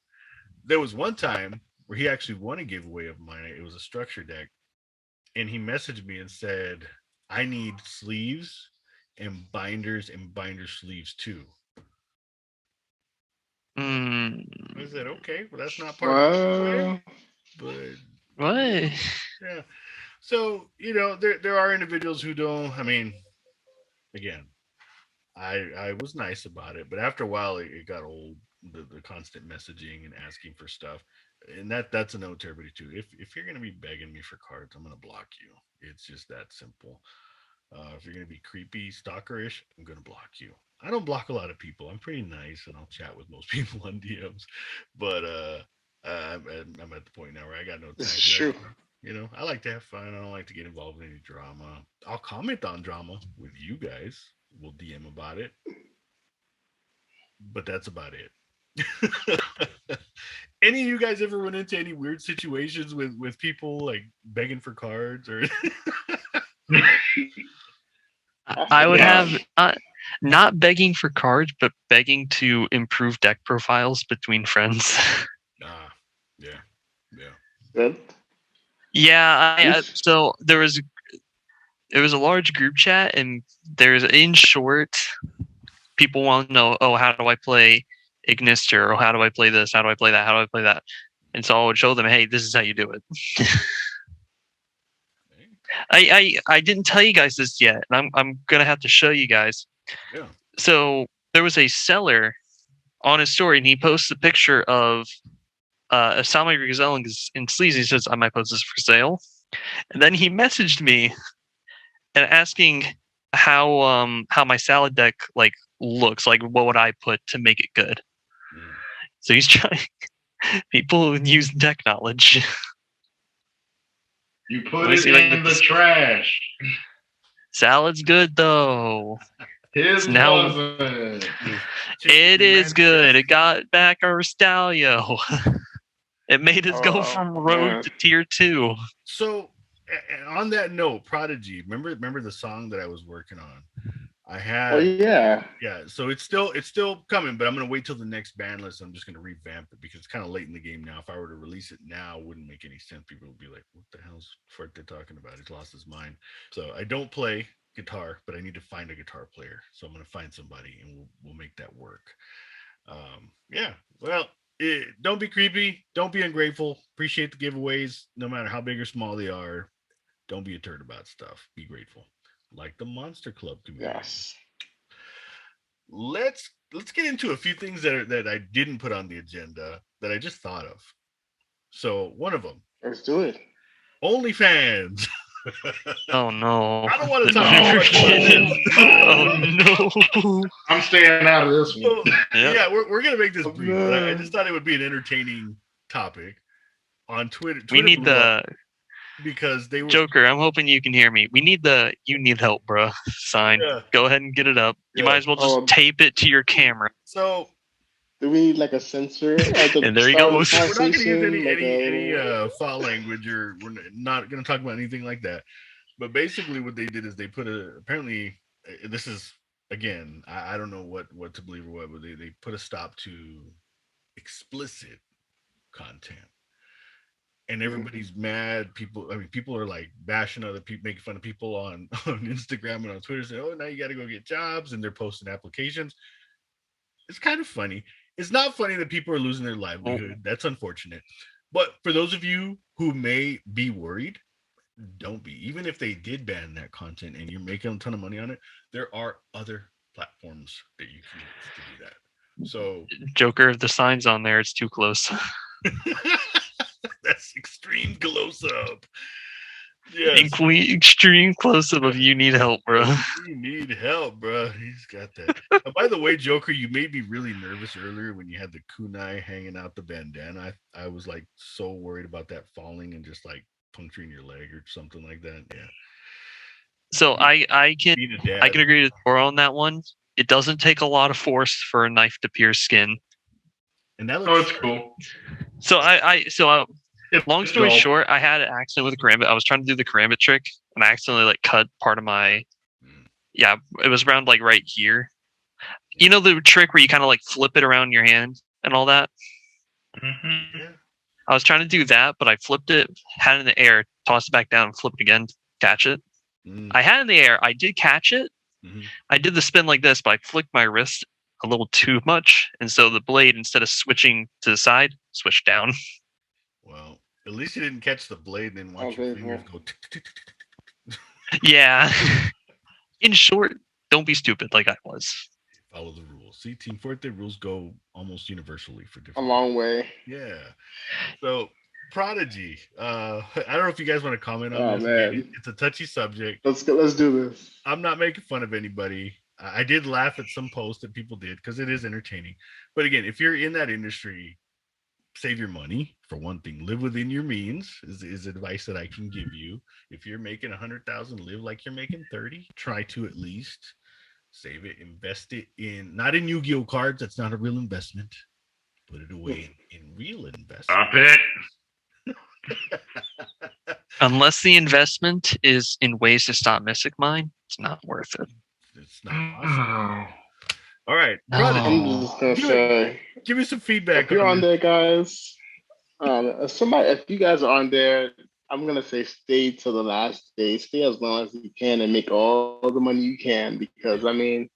Speaker 1: There was one time where he actually won a giveaway of mine. It was a structure deck, and he messaged me and said, "I need sleeves and binder sleeves too." I said, "Okay, well that's not part of the giveaway, but
Speaker 4: what?
Speaker 1: Yeah." So there are individuals who don't. I mean, again, I was nice about it, but after a while it got old. The constant messaging and asking for stuff, and that's a note to everybody too. If you're gonna be begging me for cards, I'm gonna block you. It's just that simple. If you're gonna be creepy, stalkerish, I'm gonna block you. I don't block a lot of people. I'm pretty nice, and I'll chat with most people on DMs. But I'm at the point now where I got no time.
Speaker 2: This is true.
Speaker 1: I like to have fun. I don't like to get involved in any drama. I'll comment on drama with you guys. We'll DM about it, but that's about it. Any of you guys ever run into any weird situations with people like begging for cards or?
Speaker 4: I would have not begging for cards, but begging to improve deck profiles between friends.
Speaker 2: Yeah.
Speaker 4: Yeah. So there was a large group chat, and in short, people want to know, oh, how do I play Ignister, or how do I play this? How do I play that? How do I play that? And so I would show them, hey, this is how you do it. I didn't tell you guys this yet, and I'm gonna have to show you guys.
Speaker 1: Yeah.
Speaker 4: So there was a seller on his story, and he posts a picture of Asami Gazelle in sleeves. He says, I might post this for sale. And then he messaged me and asking how my salad deck looks, like what would I put to make it good. So he's trying. People use deck knowledge.
Speaker 3: You put it in the trash.
Speaker 4: Salad's good though.
Speaker 3: His wasn't.
Speaker 4: It is good. It got back our Stalio. It made us go from road to tier 2.
Speaker 1: So, on that note, Prodigy. Remember the song that I was working on? I had.
Speaker 2: Oh yeah.
Speaker 1: Yeah. So it's still coming, but I'm gonna wait till the next ban list. I'm just gonna revamp it because it's kind of late in the game now. If I were to release it now, it wouldn't make any sense. People would be like, "What the hell's Fort they talking about? He's lost his mind." So I don't play guitar, but I need to find a guitar player. So I'm gonna find somebody, and we'll make that work. Yeah. Well, don't be creepy. Don't be ungrateful. Appreciate the giveaways, no matter how big or small they are. Don't be a turd about stuff. Be grateful. Like the Monster Club community.
Speaker 2: Yes.
Speaker 1: Let's get into a few things that I didn't put on the agenda that I just thought of. So one of them.
Speaker 2: Let's do it.
Speaker 1: OnlyFans.
Speaker 4: Oh no!
Speaker 1: I don't want to talk about
Speaker 4: it. Oh no!
Speaker 3: I'm staying out of this one.
Speaker 1: Yeah, we're gonna make this brief. But I just thought it would be an entertaining topic on Twitter.
Speaker 4: We need the
Speaker 1: because they were
Speaker 4: Joker, I'm hoping you can hear me. We need the "You Need Help, bro" sign.
Speaker 1: Yeah.
Speaker 4: Go ahead and get it up. You
Speaker 1: Yeah.
Speaker 4: might as well just tape it to your camera.
Speaker 1: So
Speaker 2: do we need like a censor at the
Speaker 4: And there he
Speaker 2: start of
Speaker 4: goes.
Speaker 2: the
Speaker 1: we're not going to use
Speaker 2: conversation? Like
Speaker 1: any foul language, or we're not going to talk about anything like that. But basically, what they did is they put apparently this is again I don't know what to believe or what, but they put a stop to explicit content. And everybody's mad. People are like bashing other people, making fun of people on Instagram and on Twitter, saying, "Oh, now you got to go get jobs," and they're posting applications. It's kind of funny. It's not funny that people are losing their livelihood. That's unfortunate. But for those of you who may be worried, don't be. Even if they did ban that content and you're making a ton of money on it, there are other platforms that you can use to do that. So,
Speaker 4: Joker, if the sign's on there, it's too close.
Speaker 1: that's extreme close up. Yeah,
Speaker 4: Extreme close up of "You Need Help, bro."
Speaker 1: You need help, bro. He's got that. By the way, Joker, you made me really nervous earlier when you had the kunai hanging out the bandana. I was like so worried about that falling and just like puncturing your leg or something like that. Yeah.
Speaker 4: So I can
Speaker 1: Dad.
Speaker 4: agree with Toro on that one. It doesn't take a lot of force for a knife to pierce skin.
Speaker 1: And that
Speaker 3: Oh,
Speaker 1: looks
Speaker 3: it's cool.
Speaker 4: So long story short, I had an accident with a karambit. I was trying to do the karambit trick, and I accidentally like cut part of my. Yeah, it was around like right here. You know the trick where you kind of like flip it around your hand and all that.
Speaker 3: Mm-hmm.
Speaker 1: Yeah.
Speaker 4: I was trying to do that, but I flipped it, had it in the air, tossed it back down, and flipped it again, to catch it. I had it in the air. I did catch it.
Speaker 1: Mm-hmm.
Speaker 4: I did the spin like this, but I flicked my wrist a little too much, and so the blade, instead of switching to the side, switched down.
Speaker 1: Well, at least you didn't catch the blade and then watch your fingers go.
Speaker 4: Yeah. In short, don't be stupid like I was.
Speaker 1: Follow the rules. See, Team Forte rules go almost universally for different.
Speaker 2: a long way.
Speaker 1: Yeah. So, Prodigy. I don't know if you guys want to comment on this.
Speaker 2: Man.
Speaker 1: Again, it's a touchy subject.
Speaker 2: Let's do this.
Speaker 1: I'm not making fun of anybody. I did laugh at some posts that people did because it is entertaining. But again, if you're in that industry, save your money for one thing. Live within your means is advice that I can give you. If you're making 100,000, live like you're making 30. Try to at least save it, invest it in not in Yu-Gi-Oh cards. That's not a real investment. Put it away in real investment.
Speaker 3: Stop it.
Speaker 4: Unless the investment is in ways to stop Mystic Mine, it's not worth it.
Speaker 1: It's not possible. All right,
Speaker 2: I'm just gonna say,
Speaker 1: give me some feedback.
Speaker 2: If you're on there, guys, if you guys are on there, I'm gonna say stay till the last day. Stay as long as you can and make all the money you can, because I mean,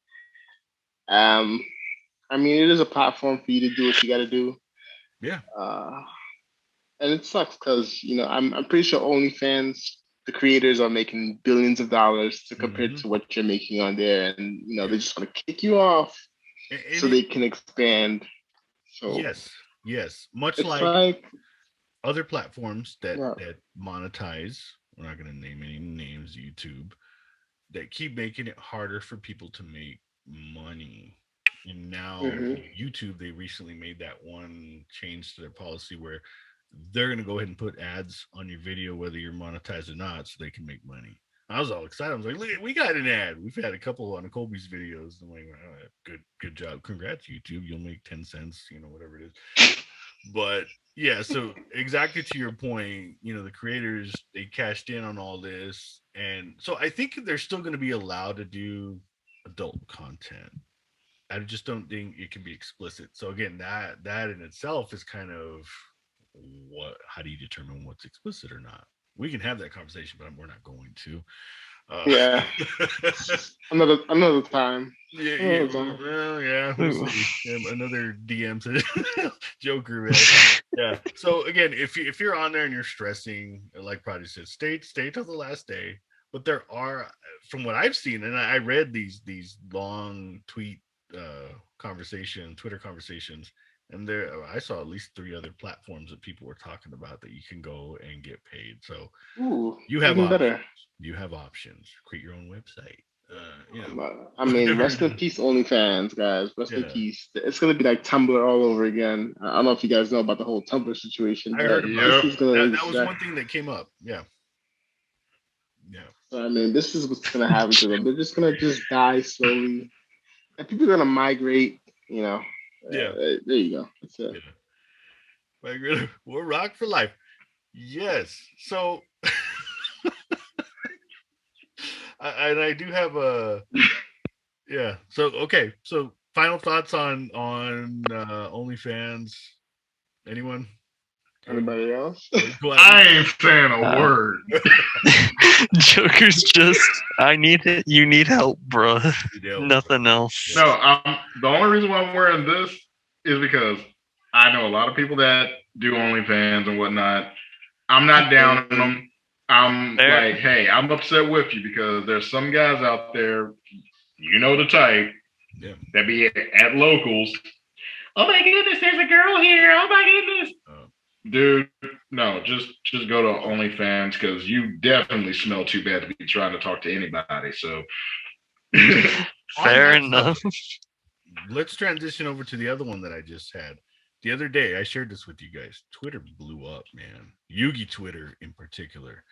Speaker 2: it is a platform for you to do what you got to do.
Speaker 1: Yeah.
Speaker 2: And it sucks because I'm pretty sure OnlyFans, the creators are making billions of dollars to compare to what you're making on there, and they just want to kick you off so they can expand. So
Speaker 1: yes, much like other platforms that monetize. We're not going to name any names. YouTube, that keep making it harder for people to make money. And now YouTube, they recently made that one change to their policy where they're going to go ahead and put ads on your video, whether you're monetized or not, so they can make money. I was all excited. I was like, look, we got an ad. We've had a couple on Colby's videos. I'm like, oh, good job. Congrats, YouTube. You'll make 10 cents, whatever it is. But yeah, so exactly to your point, the creators, they cashed in on all this. And so I think they're still going to be allowed to do adult content. I just don't think it can be explicit. So again, that in itself is kind of how do you determine what's explicit or not? We can have that conversation, but we're not going to.
Speaker 2: Yeah. another time.
Speaker 1: Yeah. Well, yeah. We'll see. Another DM to Joker, man. Yeah. So again, if you're on there and you're stressing, like Prodigy said, stay till the last day. But there are, from what I've seen, and I read these long tweet Twitter conversations, and I saw at least 3 other platforms that people were talking about that you can go and get paid. So you have options.
Speaker 2: Better.
Speaker 1: You have options. Create your own website.
Speaker 2: Rest in peace, OnlyFans, guys. Rest in peace. It's gonna be like Tumblr all over again. I don't know if you guys know about the whole Tumblr situation.
Speaker 1: I heard about it. That was one thing that came up. Yeah. Yeah.
Speaker 2: So I mean, this is what's gonna happen to them. They're just gonna just die slowly, and people are gonna migrate. You know,
Speaker 1: Yeah.
Speaker 2: there you go. That's it.
Speaker 1: Yeah. Like, we're rock for life. Yes. So, and I do have a yeah. So okay. So final thoughts on OnlyFans. Anyone? Or
Speaker 2: Anybody else?
Speaker 1: go at me?
Speaker 3: I ain't saying a
Speaker 4: Uh,
Speaker 3: word.
Speaker 4: Joker's just. I need it. You need help, bro.
Speaker 1: Fidel, bro.
Speaker 4: Nothing else.
Speaker 3: No,
Speaker 1: Yeah.
Speaker 3: the only reason why I'm wearing this is because I know a lot of people that do OnlyFans and whatnot. I'm not down on them. I'm
Speaker 4: There.
Speaker 3: like, hey, I'm upset with you because there's some guys out there, you know the type,
Speaker 1: Yeah.
Speaker 3: that be at locals. Oh my goodness, there's a girl here. Oh my goodness.
Speaker 1: Uh,
Speaker 3: Dude, no, just go to OnlyFans because you definitely smell too bad to be trying to talk to anybody. So
Speaker 1: on
Speaker 4: Fair
Speaker 1: that
Speaker 4: enough.
Speaker 1: subject, let's transition over to the other one that I just had. The other day, I shared this with you guys. Twitter blew up, man. Yugi Twitter in particular,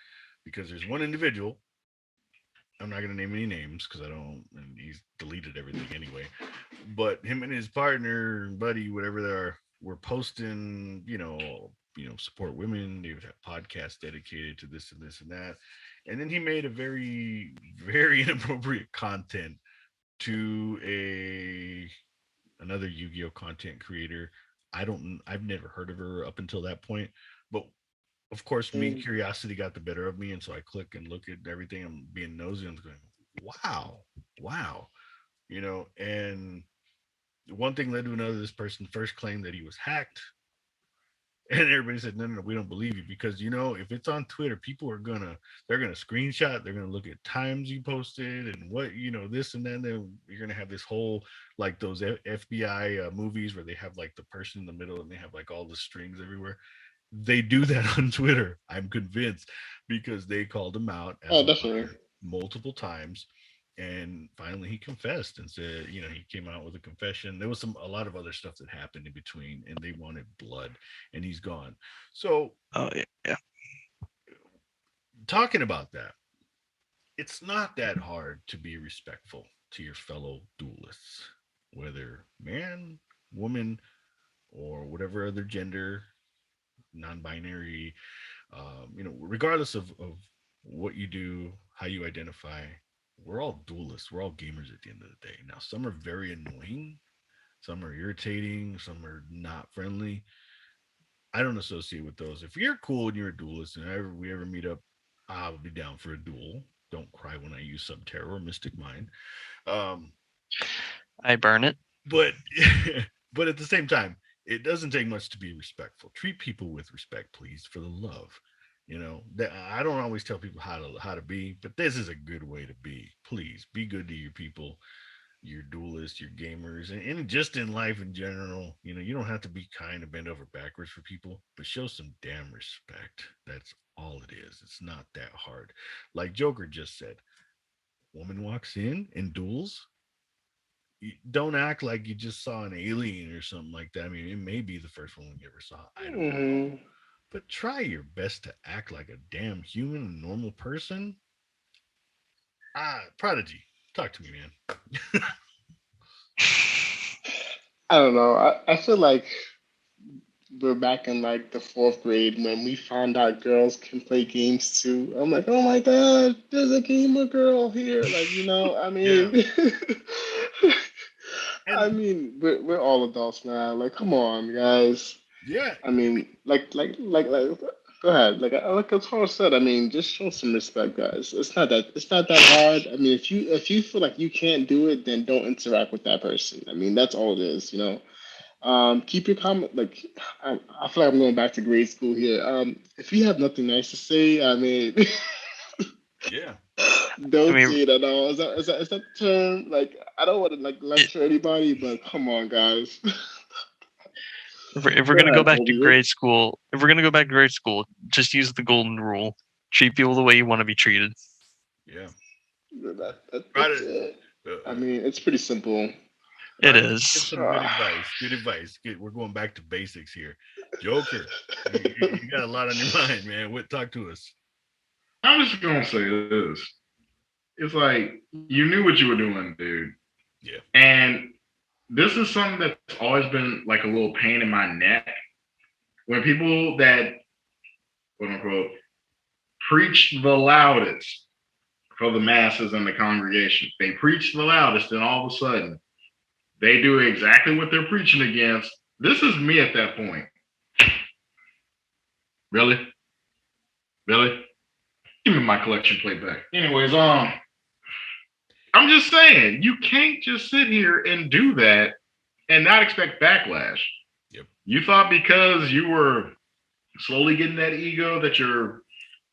Speaker 1: because there's one individual. I'm not going to name any names because I don't, and he's deleted everything anyway. But him and his partner, buddy, whatever they are, were posting, support women. They would have podcasts dedicated to this and this and that. And then he made a very, very inappropriate content to a another Yu-Gi-Oh content creator. I've never heard of her up until that point, but of course, me
Speaker 2: Mm.
Speaker 1: curiosity got the better of me, and so I click and look at everything. I'm being nosy. I'm going, wow, wow, And one thing led to another. This person first claimed that he was hacked, and everybody said, no, no, no, we don't believe you because if it's on Twitter, people are they're gonna screenshot, they're gonna look at times you posted and what this and then you're gonna have this whole like those FBI movies where they have like the person in the middle and they have like all the strings everywhere. They do that on Twitter. I'm convinced because they called him out as
Speaker 2: Oh,
Speaker 1: a
Speaker 2: definitely.
Speaker 1: liar multiple times. And finally, he confessed and said, he came out with a confession. There was a lot of other stuff that happened in between, and they wanted blood, and he's gone. So,
Speaker 4: Oh yeah.
Speaker 1: talking about that, it's not that hard to be respectful to your fellow duelists, whether man, woman, or whatever other gender, non-binary, regardless of what you do, how you identify, we're all duelists. We're all gamers at the end of the day. Now, some are very annoying, some are irritating, some are not friendly. I don't associate with those. If you're cool and you're a duelist, and we ever meet up, I'll be down for a duel. Don't cry when I use Subterra or Mystic Mind. Um,
Speaker 4: I burn it.
Speaker 1: but but at the same time, it doesn't take much to be respectful. Treat people with respect, please, for the love. That I don't always tell people how to be, but this is a good way to be. Please be good to your people, your duelists, your gamers, and just in life in general. You don't have to be kind of bend over backwards for people, but show some damn respect. That's all it is. It's not that hard. Like Joker just said, woman walks in and duels, don't act like you just saw an alien or something like that. I mean, it may be the first one you ever saw. I don't know.
Speaker 2: Hmm.
Speaker 1: But try your best to act like a damn human, a normal person. Prodigy, talk to me, man.
Speaker 2: I don't know. I feel like we're back in like the fourth grade when we found out girls can play games too. I'm like, oh my god, there's a gamer girl here. Like, I
Speaker 1: Yeah.
Speaker 2: mean, I
Speaker 1: And
Speaker 2: mean, we're all adults now. Like, come on, guys.
Speaker 1: yeah,
Speaker 2: I mean, like. Go ahead. Like Toro said, I mean, just show some respect, guys. It's not that hard. I mean, if you feel like you can't do it, then don't interact with that person. I mean, that's all it is. Keep your comment. Like, I feel like I'm going back to grade school here. If you have nothing nice to say, I mean,
Speaker 1: yeah,
Speaker 4: I
Speaker 2: don't
Speaker 4: mean,
Speaker 2: say it at all. Is that the term? Like, I don't want to like
Speaker 4: it,
Speaker 2: lecture anybody, but come on, guys.
Speaker 4: if we're
Speaker 2: Go
Speaker 4: gonna go
Speaker 2: ahead,
Speaker 4: back to
Speaker 2: Toby.
Speaker 4: grade school, just use the golden rule: treat people the way you want to be treated.
Speaker 1: yeah.
Speaker 2: That's
Speaker 1: Prodigy,
Speaker 2: it. I
Speaker 1: uh,
Speaker 2: mean, it's pretty simple.
Speaker 4: It
Speaker 1: Prodigy, give
Speaker 4: is.
Speaker 1: some good advice. Good advice. We're going back to basics here. Joker, you got a lot on your mind, man. Talk to us.
Speaker 3: I'm just gonna say this. It's like you knew what you were doing, dude.
Speaker 1: Yeah.
Speaker 3: And this is something that's always been like a little pain in my neck. When people that quote unquote preach the loudest for the masses and the congregation, they preach the loudest, and all of a sudden they do exactly what they're preaching against. This is me at that point. Really? Really? Give me my collection plate back. Anyways, I'm just saying, you can't just sit here and do that and not expect backlash.
Speaker 1: Yep.
Speaker 3: You thought because you were slowly getting that ego that you're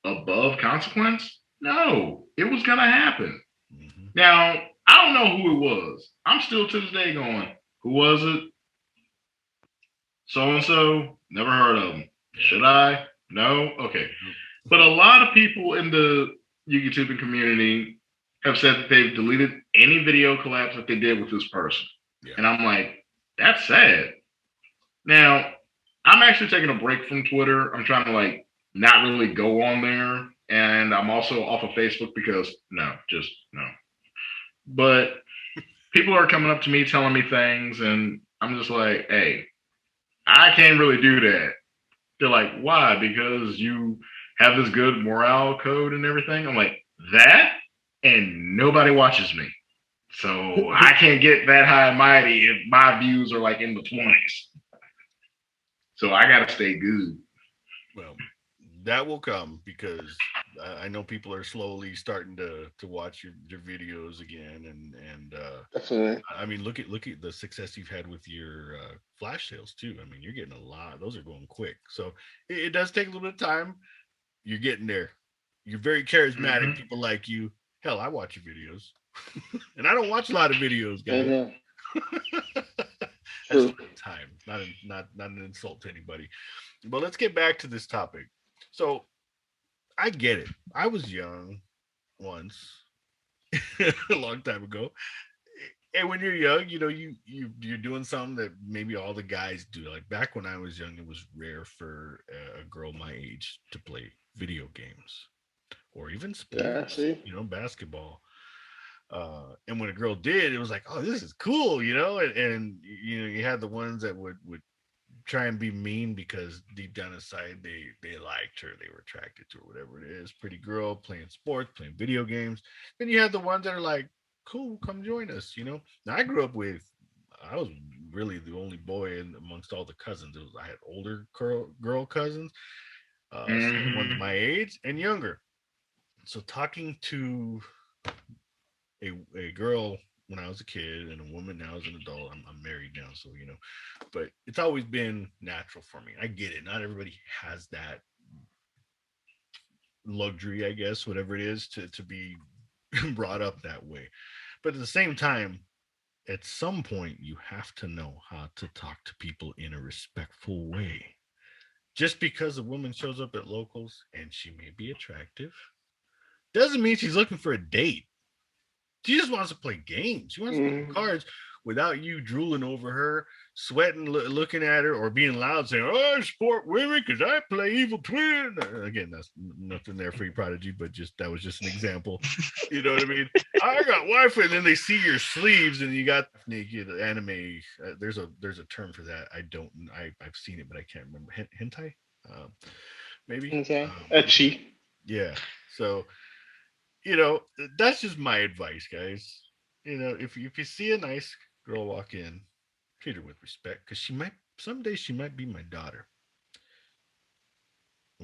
Speaker 3: above consequence? No, it was gonna happen.
Speaker 1: Mm-hmm.
Speaker 3: Now, I don't know who it was. I'm still to this day going, who was it? So and so, never heard of them. Should I? No? Okay. But a lot of people in the YouTube community have said that they've deleted any video collabs that they did with this person.
Speaker 1: Yeah.
Speaker 3: And I'm like, that's sad. Now, I'm actually taking a break from Twitter. I'm trying to like not really go on there. And I'm also off of Facebook because no. But people are coming up to me telling me things, and I'm just like, hey, I can't really do that. They're like, why? Because you have this good morale code and everything. I'm like, that? And nobody watches me. So I can't get that high and mighty if my views are like in the 20s. So I gotta stay good.
Speaker 1: Well, that will come because I know people are slowly starting to watch your videos again, and
Speaker 2: Definitely.
Speaker 1: I mean, look at the success you've had with your flash sales too. I mean, you're getting a lot. Those are going quick, so it does take a little bit of time. You're getting there. You're very charismatic.
Speaker 3: Mm-hmm.
Speaker 1: People like you. Hell, I watch your videos, and I don't watch a lot of videos, guys.
Speaker 2: Mm-hmm.
Speaker 1: That's time, not an insult to anybody. But let's get back to this topic. So I get it. I was young once, a long time ago. And when you're young, you know, you're doing something that maybe all the guys do. Like back when I was young, it was rare for a girl my age to play video games or even
Speaker 2: Yeah,
Speaker 1: sports,
Speaker 2: see?
Speaker 1: you know, basketball. And when a girl did, it was like, oh, this is cool, you know. And you know, you had the ones that would try and be mean because deep down inside they liked her, they were attracted to her, whatever it is. Pretty girl playing sports, playing video games. Then you had the ones that are like, cool, come join us, you know. Now I was really the only boy amongst all the cousins. I had older girl cousins, some ones my age and younger. So talking to a girl when I was a kid and a woman now as an adult. I'm married now, so you know, but it's always been natural for me. I get it. Not everybody has that luxury, I guess, whatever it is, to be brought up that way. But at the same time, at some point, you have to know how to talk to people in a respectful way. Just because a woman shows up at locals and she may be attractive doesn't mean she's looking for a date. She just wants to play games. She wants to play cards without you drooling over her, sweating, looking at her, or being loud saying, "Oh, I support women because I play Evil Twin." Again, that's nothing there for you, Prodigy, but that was just an example. You know what I mean? I got wife, and then they see your sleeves, and you got naked anime. There's a term for that. I've seen it, but I can't remember. Hentai, maybe.
Speaker 2: Okay. Etchy.
Speaker 1: Yeah. So you know, that's just my advice, guys. You know, if you see a nice girl walk in, treat her with respect because someday she might be my daughter.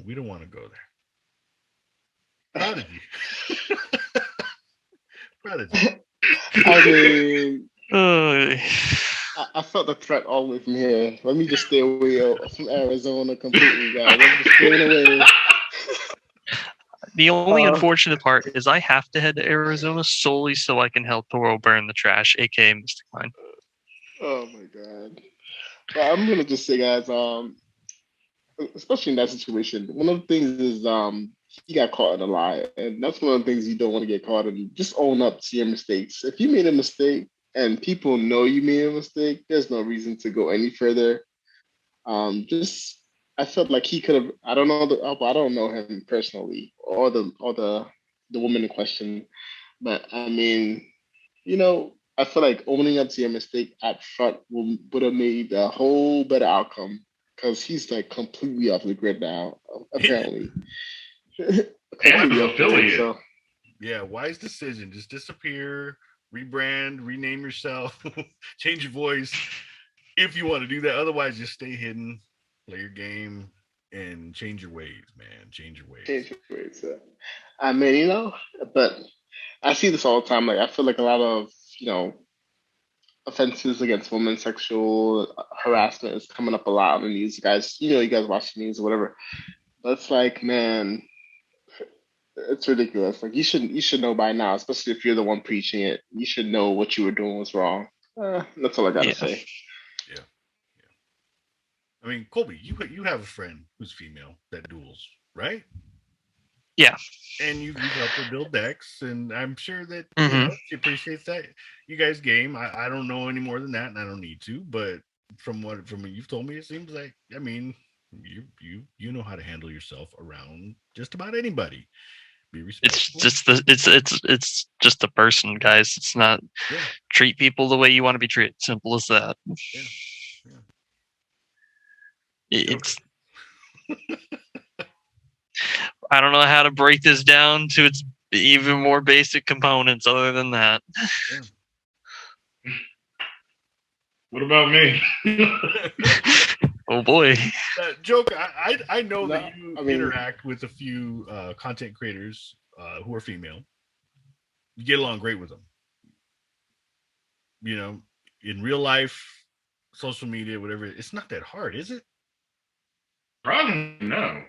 Speaker 1: We don't want to go there. Prodigy. Prodigy.
Speaker 2: I mean,
Speaker 4: Uh,
Speaker 2: I felt the threat all the way from here. Let me just stay away from Arizona completely, guys. I'm just staying away.
Speaker 4: the only unfortunate part is I have to head to Arizona solely so I can help Toro burn the trash, aka Mystic Mine.
Speaker 2: Oh my god. But I'm gonna just say, guys, especially in that situation, one of the things is he got caught in a lie. And that's one of the things you don't want to get caught in. Just own up to your mistakes. If you made a mistake and people know you made a mistake, there's no reason to go any further. Just I felt like he could have. I don't know I don't know him personally or the woman in question, but I mean, I feel like owning up to your mistake up front would have made a whole better outcome because he's like completely off the grid now, apparently.
Speaker 3: And
Speaker 2: Completely
Speaker 3: his
Speaker 2: off the grid.
Speaker 3: affiliate.
Speaker 2: So
Speaker 1: Yeah, wise decision. Just disappear, rebrand, rename yourself, change your voice if you want to do that. Otherwise, just stay hidden, play your game, and change your ways, man. Change your ways.
Speaker 2: change your ways. I mean, but I see this all the time. Like I feel like a lot of offenses against women, sexual harassment is coming up a lot on the news. You guys watch the news or whatever. But it's like, man, it's ridiculous. Like you should know by now, especially if you're the one preaching it. You should know what you were doing was wrong. That's all I gotta
Speaker 4: Yeah.
Speaker 2: say.
Speaker 1: Yeah, yeah. I mean, Colby, you have a friend who's female that duels, right?
Speaker 4: Yeah.
Speaker 1: And you've helped her build decks, and I'm sure that
Speaker 4: Hmm.
Speaker 1: she appreciates that. You guys game. I don't know any more than that, and I don't need to. But from what you've told me, it seems like I mean you know how to handle yourself around just about anybody. Be
Speaker 4: It's
Speaker 1: respectful.
Speaker 4: just it's just a person, guys. It's not
Speaker 1: Yeah,
Speaker 4: treat people the way you want to be treated. Simple as that.
Speaker 1: yeah, yeah. Joker.
Speaker 4: It's I don't know how to break this down to its even more basic components other than that.
Speaker 1: Yeah.
Speaker 3: What about me?
Speaker 4: Oh boy.
Speaker 1: Joker, I know
Speaker 2: No,
Speaker 1: that you
Speaker 2: I mean,
Speaker 1: interact with a few content creators who are female. You get along great with them. You know, in real life, social media, whatever. It's not that hard, is it?
Speaker 3: Probably no.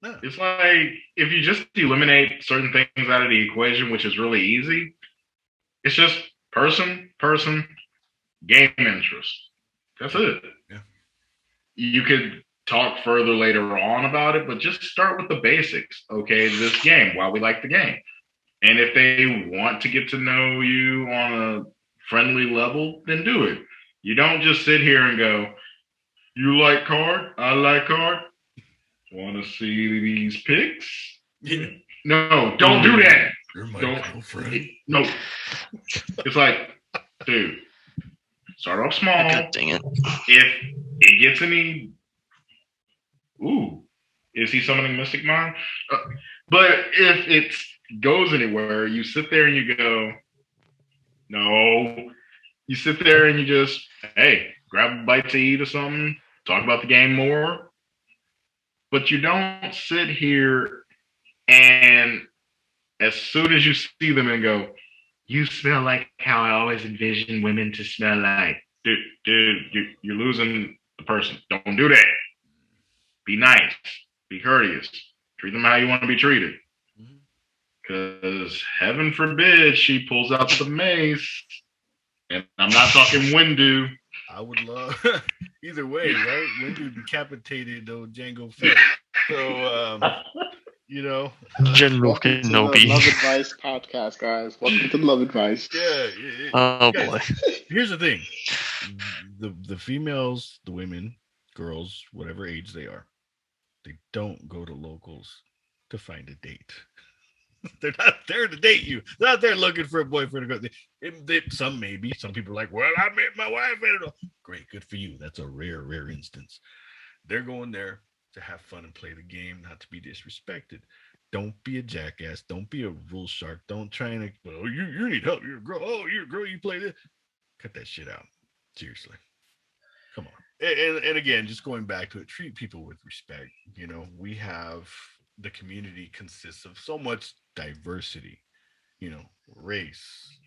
Speaker 1: No.
Speaker 3: It's like if you just eliminate certain things out of the equation, which is really easy, it's just person, game interest. That's it.
Speaker 1: Yeah.
Speaker 3: You could talk further later on about it, but just start with the basics. Okay, this game, why we like the game. And if they want to get to know you on a friendly level, then do it. You don't just sit here and go, you like card? I like card. Want to see these pics?
Speaker 1: Yeah.
Speaker 3: No, don't do that.
Speaker 1: You're my
Speaker 3: Don't.
Speaker 1: girlfriend.
Speaker 3: No. It's like, dude, start off small.
Speaker 4: God dang it.
Speaker 3: If it gets any, ooh, is he summoning Mystic Mind? But if it goes anywhere, you sit there and you go, no. You sit there and you just, hey, grab a bite to eat or something, talk about the game more. But you don't sit here and as soon as you see them and go, you smell like how I always envisioned women to smell like. Dude, you're losing the person. Don't do that. Be nice. Be courteous. Treat them how you want to be treated. Because heaven forbid she pulls out the mace. And I'm not talking Windu.
Speaker 1: I would love either way, right? Windu decapitated old Django Fett. So
Speaker 4: General
Speaker 2: welcome to the
Speaker 4: Kenobi.
Speaker 2: Love Advice podcast, guys. Welcome to the Love Advice.
Speaker 1: yeah.
Speaker 4: Oh
Speaker 1: guys,
Speaker 4: boy.
Speaker 1: Here's the thing: the females, the women, girls, whatever age they are, they don't go to locals to find a date. They're not there to date you. They're not there looking for a boyfriend to go. Some maybe. Some people are like, well, I met my wife. Great, good for you. That's a rare instance. They're going there to have fun and play the game, not to be disrespected. Don't be a jackass. Don't be a rule shark. Don't try and well, you need help. You're a girl. Oh, you're a girl. You play this. Cut that shit out. Seriously. Come on. And again, just going back to it, treat people with respect. We have the community consists of so much diversity, race,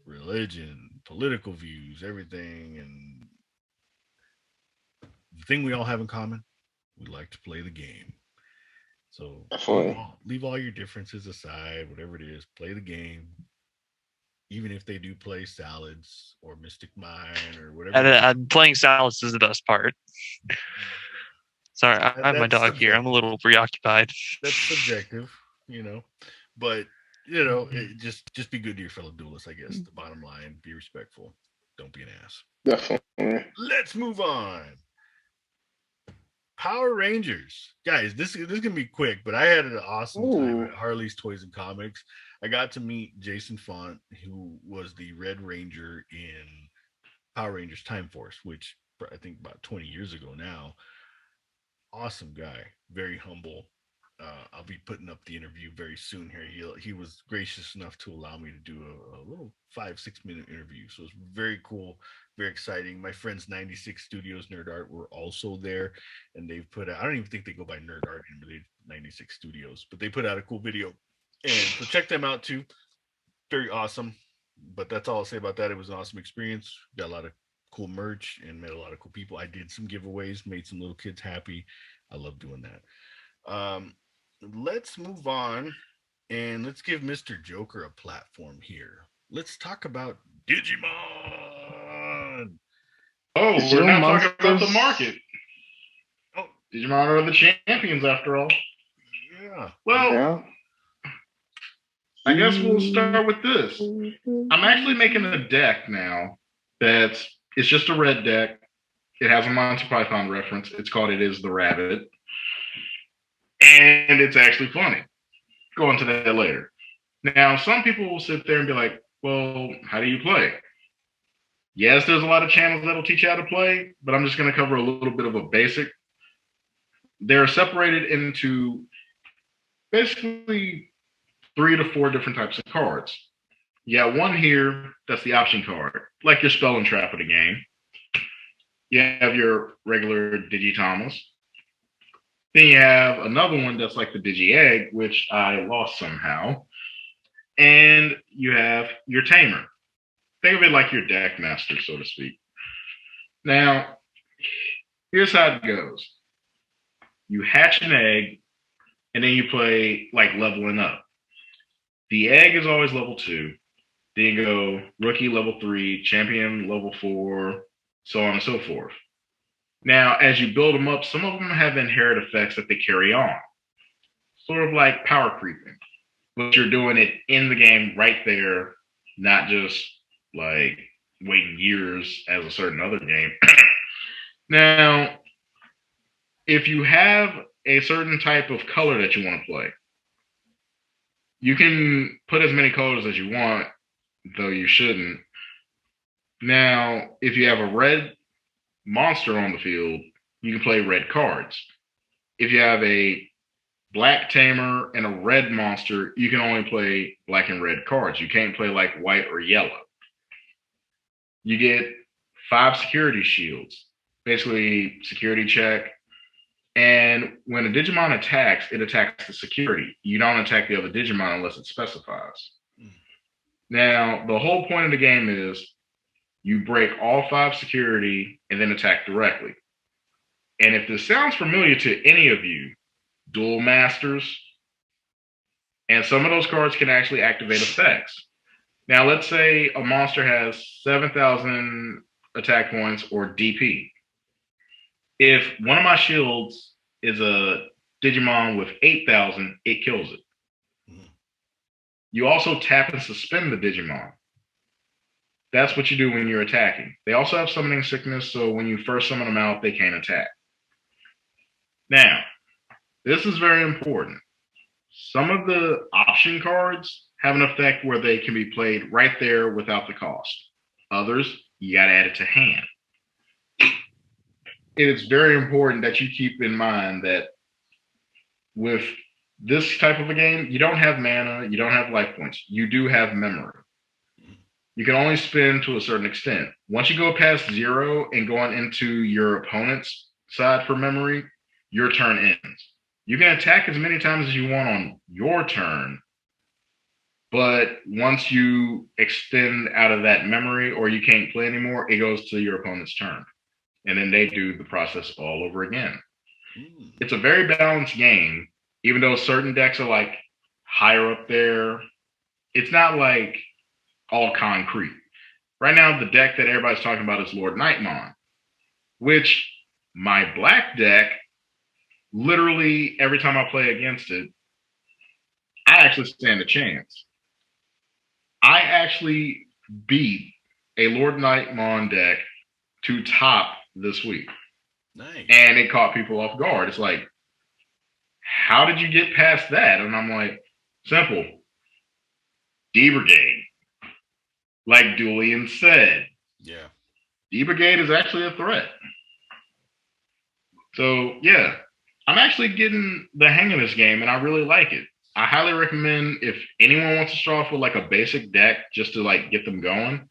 Speaker 1: religion, political views, everything. And the thing we all have in common, we like to play the game. So
Speaker 2: Definitely.
Speaker 1: leave all your differences aside, whatever it is, play the game. Even if they do play salads or Mystic Mine or whatever.
Speaker 4: And playing salads is the best part. Sorry, I have my
Speaker 1: That's
Speaker 4: dog here. I'm a little preoccupied.
Speaker 1: That's subjective, but just be good to your fellow duelists, I guess. The bottom line, be respectful. Don't be an ass.
Speaker 2: Definitely.
Speaker 1: Let's move on. Power Rangers, guys. This can be quick, but I had an awesome time
Speaker 2: Ooh.
Speaker 1: at Harley's Toys and Comics. I got to meet Jason Font, who was the Red Ranger in Power Rangers Time Force, which I think about 20 years ago now. Awesome guy, very humble. I'll be putting up the interview very soon here. He was gracious enough to allow me to do a little 5-6 minute interview. So it's very cool, very exciting. My friends 96 Studios Nerd Art were also there, and they've put out, I don't even think they go by Nerd Art anymore. They 96 Studios, but they put out a cool video. And so check them out too. Very awesome. But that's all I'll say about that. It was an awesome experience. Got a lot of cool merch and met a lot of cool people. I did some giveaways, made some little kids happy. I love doing that. Let's move on and let's give Mr. Joker a platform here. Let's talk about Digimon.
Speaker 3: Oh,
Speaker 2: Is
Speaker 3: we're
Speaker 2: your
Speaker 3: not talking about the
Speaker 2: monsters-
Speaker 3: market.
Speaker 1: Oh,
Speaker 3: Digimon are the champions after all.
Speaker 1: yeah.
Speaker 3: Well,
Speaker 2: Yeah.
Speaker 3: I guess we'll start with this. I'm actually making a deck now it's just a red deck. It has a Monty Python reference. It's called It Is the Rabbit. And it's actually funny. Go into that later. Now, some people will sit there and be like, well, how do you play? Yes, there's a lot of channels that'll teach you how to play, but I'm just going to cover a little bit of a basic. They're separated into basically 3 to 4 different types of cards. You got one here, that's the option card, like your spell and trap of the game. You have your regular Digitomas. Then you have another one that's like the Digi-Egg, which I lost somehow. And you have your Tamer. Think of it like your deck master, so to speak. Now, here's how it goes. You hatch an egg, and then you play like leveling up. The egg is always level 2. Then you go rookie level 3, champion level 4, so on and so forth. Now, as you build them up, some of them have inherent effects that they carry on. Sort of like power creeping. But you're doing it in the game right there, not just like waiting years as a certain other game. Now, if you have a certain type of color that you want to play, you can put as many colors as you want, though you shouldn't. Now, if you have a red monster on the field, you can play red cards. If you have a black tamer and a red monster, you can only play black and red cards. You can't play like white or yellow. You get 5 security shields, basically security check. And when a Digimon attacks, it attacks the security. You don't attack the other Digimon unless it specifies. Now, the whole point of the game is you break all 5 security and then attack directly. And if this sounds familiar to any of you, Duel Masters, and some of those cards can actually activate effects. Now, let's say a monster has 7,000 attack points or DP. If one of my shields is a Digimon with 8,000, it kills it. You also tap and suspend the Digimon. That's what you do when you're attacking. They also have summoning sickness, so when you first summon them out, they can't attack. Now, this is very important. Some of the option cards have an effect where they can be played right there without the cost. Others, you got to add it to hand. It is very important that you keep in mind that with this type of a game, you don't have mana, you don't have life points. You do have memory. You can only spin to a certain extent. Once you go past 0 and going into your opponent's side for memory, your turn ends. You can attack as many times as you want on your turn, but once you extend out of that memory or you can't play anymore, it goes to your opponent's turn. And then they do the process all over again. It's a very balanced game, even though certain decks are like higher up there. It's not like all concrete. Right now, the deck that everybody's talking about is Lord Nightmon, which my black deck, literally every time I play against it, I actually stand a chance. I actually beat a Lord Nightmon deck to top this week.
Speaker 1: Nice.
Speaker 3: And it caught people off guard. It's like, how did you get past that? And I'm like, simple. D Brigade. Like Julian said,
Speaker 1: Yeah.
Speaker 3: D Brigade is actually a threat. So yeah, I'm actually getting the hang of this game, and I really like it. I highly recommend if anyone wants to start off with like a basic deck just to like get them going,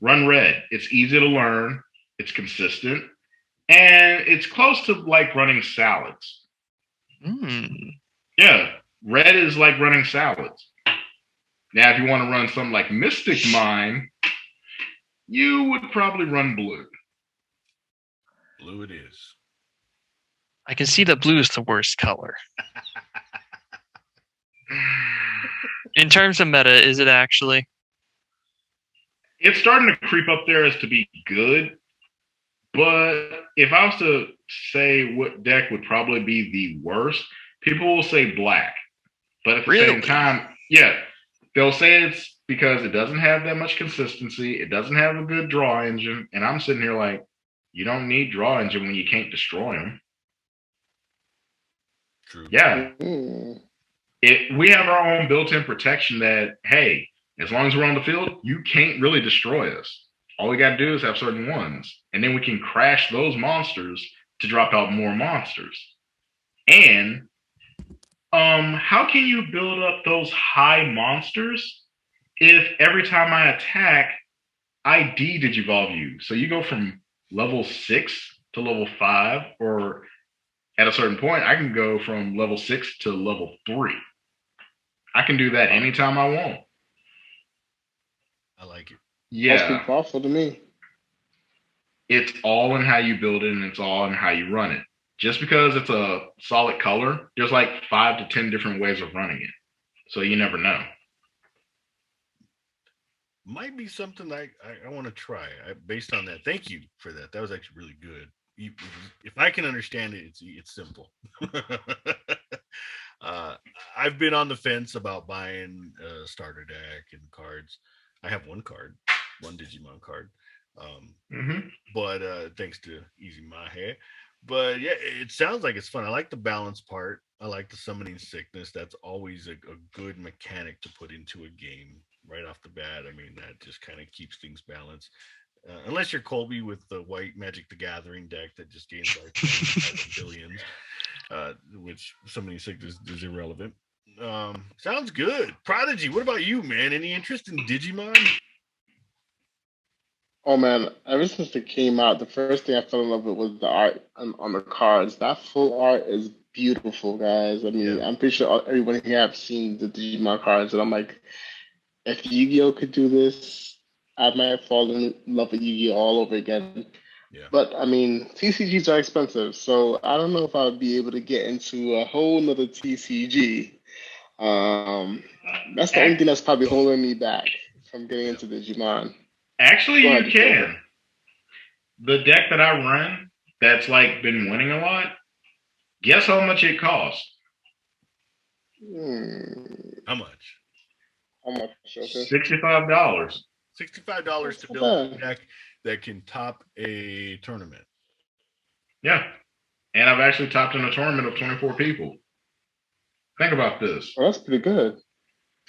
Speaker 3: run Red. It's easy to learn, it's consistent, and it's close to like running salads. Yeah, Red is like running salads. Now, if you want to run something like Mystic Mine, you would probably run Blue.
Speaker 1: Blue it is.
Speaker 4: I can see that blue is the worst color. In terms of meta, is it actually?
Speaker 3: It's starting to creep up there as to be good. But if I was to say what deck would probably be the worst, people will say black. But at the same time, yeah, they'll say it's because it doesn't have that much consistency. It doesn't have a good draw engine. And I'm sitting here like, you don't need draw engine when you can't destroy them.
Speaker 1: True.
Speaker 3: Yeah. We have our own built-in protection that, hey, as long as we're on the field, you can't really destroy us. All we got to do is have certain ones. And then we can crash those monsters to drop out more monsters. And how can you build up those high monsters if every time I attack, I de-digivolve you? So you go from level 6 to level 5, or at a certain point, I can go from level 6 to level 3. I can do that anytime I want.
Speaker 1: I like it.
Speaker 3: Yeah.
Speaker 2: That's pretty powerful to me.
Speaker 3: It's all in how you build it, and it's all in how you run it. Just because it's a solid color, there's like 5 to 10 different ways of running it. So you never know.
Speaker 1: Might be something I want to try based on that. Thank you for that. That was actually really good. If I can understand it, it's simple. I've been on the fence about buying a starter deck and cards. I have one Digimon card. But thanks to Easy My Hair. But yeah, it sounds like it's fun. I like the balance part. I like the summoning sickness. That's always a good mechanic to put into a game right off the bat. I mean, that just kind of keeps things balanced. Unless you're Colby with the white Magic the Gathering deck that just gains like billions, which summoning sickness is irrelevant. Sounds good. Prodigy, what about you, man? Any interest in Digimon?
Speaker 2: Oh man, ever since it came out, the first thing I fell in love with was the art on the cards. That full art is beautiful, guys. I mean, I'm pretty sure everyone here have seen the Digimon cards, and I'm like, if Yu-Gi-Oh could do this, I might fall in love with Yu-Gi-Oh all over again.
Speaker 1: Yeah.
Speaker 2: But I mean, TCGs are expensive, so I don't know if I would be able to get into a whole nother TCG. That's the only thing that's probably holding me back from getting into Digimon.
Speaker 3: Actually, you can. The deck that I run that's like been winning a lot, guess how much it costs?
Speaker 1: How much?
Speaker 2: How much? Okay.
Speaker 3: $65.
Speaker 1: $65 to build a deck that can top a tournament.
Speaker 3: Yeah. And I've actually topped in a tournament of 24 people. Think about this.
Speaker 2: Oh, that's pretty good.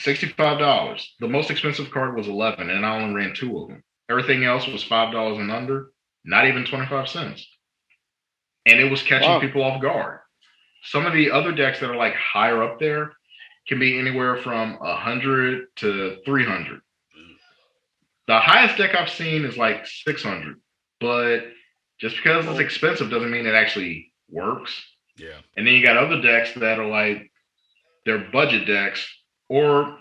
Speaker 3: $65. The most expensive card was $11, and I only ran 2 of them. Everything else was $5 and under, not even 25 cents. And it was catching people off guard. Some of the other decks that are like higher up there can be anywhere from 100 to 300. The highest deck I've seen is like 600, but just because it's expensive doesn't mean it actually works.
Speaker 1: Yeah. And
Speaker 3: then you got other decks that are like they're budget decks, or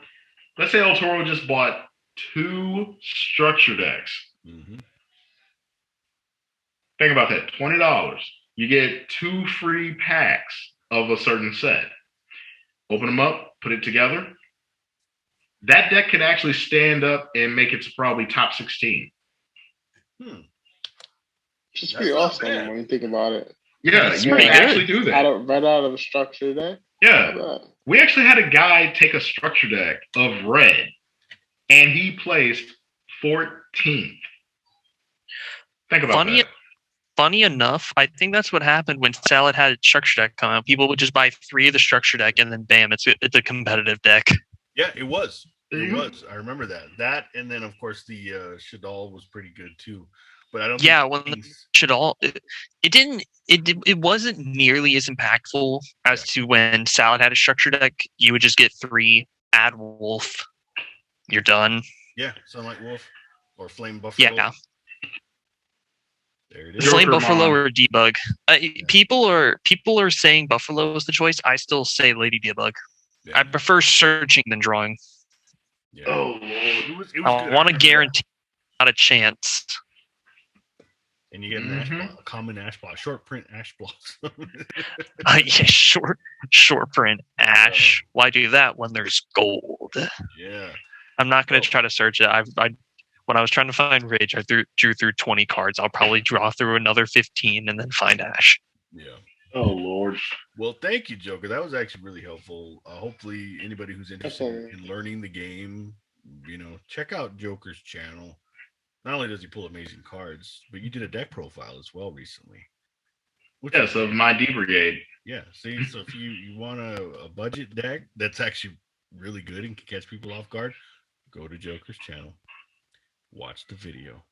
Speaker 3: let's say El Toro just bought 2 structure decks. Think about that. $20. You get 2 free packs of a certain set. Open them up, put it together. That deck could actually stand up and make it to probably top 16.
Speaker 2: It's pretty awesome when you think about it.
Speaker 3: Yeah, you can actually do that.
Speaker 2: Right out of a structure deck.
Speaker 3: Yeah. We actually had a guy take a structure deck of red, and he placed 14th. Think about that.
Speaker 4: funny enough, I think that's what happened when Salad had its structure deck come out. People would just buy 3 of the structure deck, and then bam, it's a competitive deck.
Speaker 1: Yeah, it was.
Speaker 3: There
Speaker 1: It
Speaker 3: you go.
Speaker 1: was. I remember that. That, and then of course the Shadal was pretty good too. But I don't
Speaker 4: Yeah,
Speaker 1: think
Speaker 4: when the
Speaker 1: Kings-
Speaker 4: Shadal, it wasn't nearly as impactful as to when Salad had a structure deck. You would just get 3, add Wolf, you're done.
Speaker 1: yeah, Sunlight Wolf or Flame Buffalo.
Speaker 4: Yeah.
Speaker 1: There it is.
Speaker 3: Joker
Speaker 4: Flame Buffalo
Speaker 3: Mon.
Speaker 4: or Debug. People are saying Buffalo is the choice. I still say Lady Debug.
Speaker 1: Yeah.
Speaker 4: I prefer searching than drawing.
Speaker 1: Yeah.
Speaker 3: Oh, Lord.
Speaker 1: It was
Speaker 4: I
Speaker 1: good.
Speaker 4: want to
Speaker 1: remember that.
Speaker 4: guarantee not a chance.
Speaker 1: And you get an ash block, a common ash block, short print ash blocks.
Speaker 4: Yeah, short print ash. Why do that when there's gold?
Speaker 1: Yeah.
Speaker 4: I'm not going to try to search it. When I was trying to find Rage, I drew through 20 cards. I'll probably draw through another 15 and then find ash.
Speaker 1: Yeah.
Speaker 3: Oh, Lord.
Speaker 1: Well, thank you, Joker. That was actually really helpful. Hopefully, anybody who's interested in learning the game, check out Joker's channel. Not only does he pull amazing cards, but you did a deck profile as well recently.
Speaker 3: Yes, of my D Brigade.
Speaker 1: Yeah. See, so if you want a budget deck that's actually really good and can catch people off guard, go to Joker's channel, watch the video,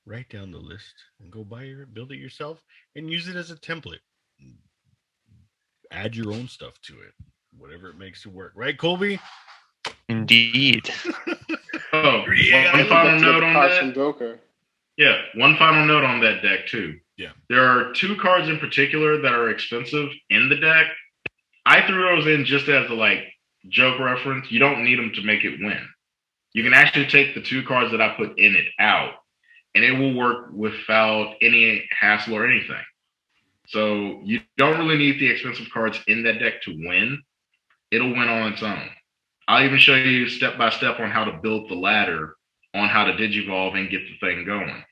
Speaker 1: write down the list, and go build it yourself, and use it as a template. Add your own stuff to it, whatever it makes it work. Right, Colby?
Speaker 4: Indeed.
Speaker 3: Oh,
Speaker 1: Yeah,
Speaker 3: one final note on
Speaker 2: cards
Speaker 3: that.
Speaker 2: from Joker.
Speaker 3: Yeah, one final note on that deck too.
Speaker 1: Yeah.
Speaker 3: There are 2 cards in particular that are expensive in the deck. I threw those in just as a joke reference. You don't need them to make it win. You can actually take the 2 cards that I put in it out, and it will work without any hassle or anything. So you don't really need the expensive cards in that deck to win. It'll win on its own. I'll even show you step by step on how to build the ladder on how to digivolve and get the thing going.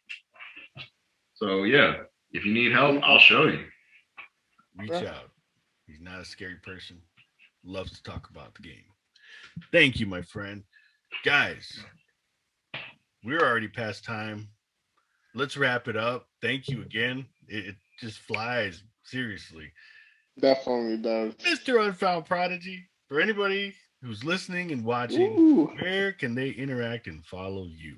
Speaker 3: So yeah, if you need help, I'll show you.
Speaker 1: Reach out. He's not a scary person. Loves to talk about the game. Thank you, my friend. Guys, we're already past time. Let's wrap it up. Thank you again. It just flies. Seriously.
Speaker 2: Definitely does.
Speaker 1: Mr. Unfound Prodigy, for anybody who's listening and watching,
Speaker 2: Ooh.
Speaker 1: where can they interact and follow you?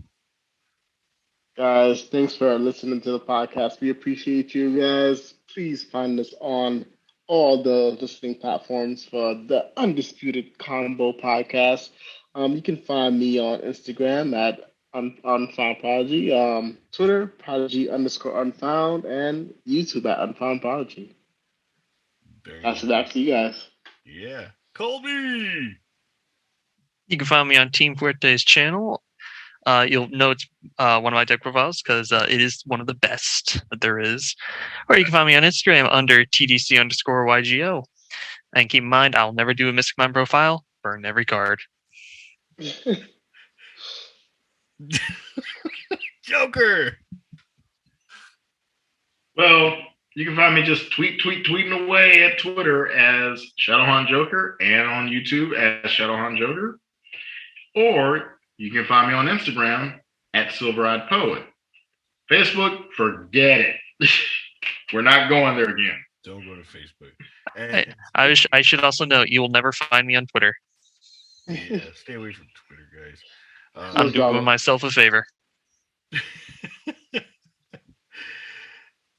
Speaker 2: Guys, thanks for listening to the podcast. We appreciate you guys. Please find us on all the listening platforms for the Undisputed Combo podcast. You can find me on Instagram at Unfound Prodigy, Twitter, Prodigy_Unfound, and YouTube at Unfound Prodigy. Pass it back to you guys.
Speaker 1: Yeah. Colby!
Speaker 4: You can find me on Team Fuerte's channel. You'll know it's one of my deck profiles because it is one of the best that there is. Or you can find me on Instagram under TDC_YGO. And keep in mind, I'll never do a Mystic Mind profile. Burn every card.
Speaker 1: Joker!
Speaker 3: Well, you can find me just tweeting away at Twitter as Shadowhaunt Joker and on YouTube as Shadowhaunt Joker. Or you can find me on Instagram at Silver-Eyed Poet. Facebook, forget it. We're not going there again.
Speaker 1: Don't go to Facebook. And
Speaker 4: I should also note, you will never find me on Twitter.
Speaker 1: yeah, stay away from Twitter, guys.
Speaker 4: I'm doing myself a favor.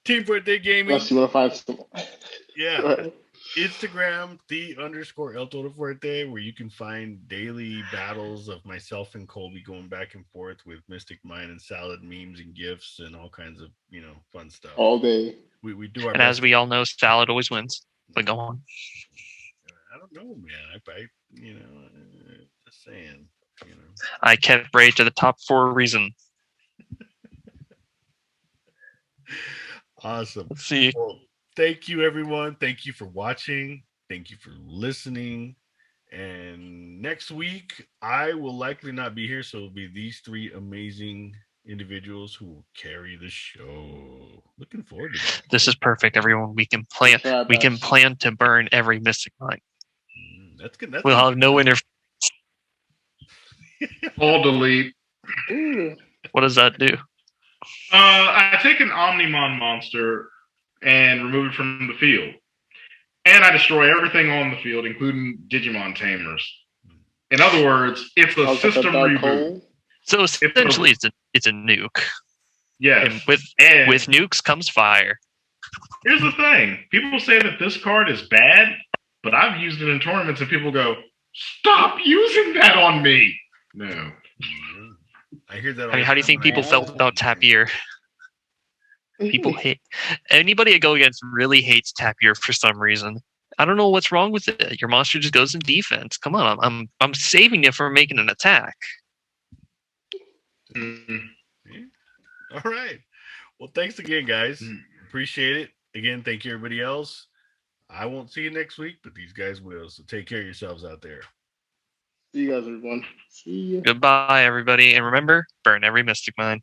Speaker 1: Team Birthday Gaming.
Speaker 2: Unless you want to find some.
Speaker 1: Yeah. Instagram, _El Todo Fuerte, where you can find daily battles of myself and Colby going back and forth with Mystic Mind and Salad memes and gifs and all kinds of, fun stuff.
Speaker 2: All day.
Speaker 1: We do our
Speaker 4: And
Speaker 1: best.
Speaker 4: as we all know, Salad always wins. But go on.
Speaker 1: I don't know, man. I just saying,
Speaker 4: I kept Rage to the top for a reason.
Speaker 1: Awesome.
Speaker 4: Let's see.
Speaker 1: Well, thank you, everyone. Thank you for watching. Thank you for listening. And next week, I will likely not be here, so it'll be these 3 amazing individuals who will carry the show. Looking forward to that.
Speaker 4: This is perfect, everyone. We can plan to burn every Mystic Mind.
Speaker 1: That's good.
Speaker 4: We'll have no interference.
Speaker 3: All delete.
Speaker 2: Ooh.
Speaker 4: What does that do?
Speaker 3: I take an Omnimon monster and remove it from the field. And I destroy everything on the field, including Digimon Tamers. In other words, it's a system reboot.
Speaker 4: So essentially, it's a nuke.
Speaker 3: Yes.
Speaker 4: And with nukes comes fire.
Speaker 3: Here's the thing. People say that this card is bad, but I've used it in tournaments and people go, stop using that on me. No.
Speaker 1: I hear that all
Speaker 4: I mean, how do you think people felt about Tapir? People hate... Anybody I go against really hates Tapir for some reason. I don't know what's wrong with it. Your monster just goes in defense. Come on, I'm saving you from making an attack.
Speaker 3: Mm-hmm.
Speaker 1: All right. Well, thanks again, guys. Appreciate it. Again, thank you, everybody else. I won't see you next week, but these guys will. So take care of yourselves out there.
Speaker 2: See you guys, everyone. See you.
Speaker 4: Goodbye, everybody. And remember, burn every Mystic Mine.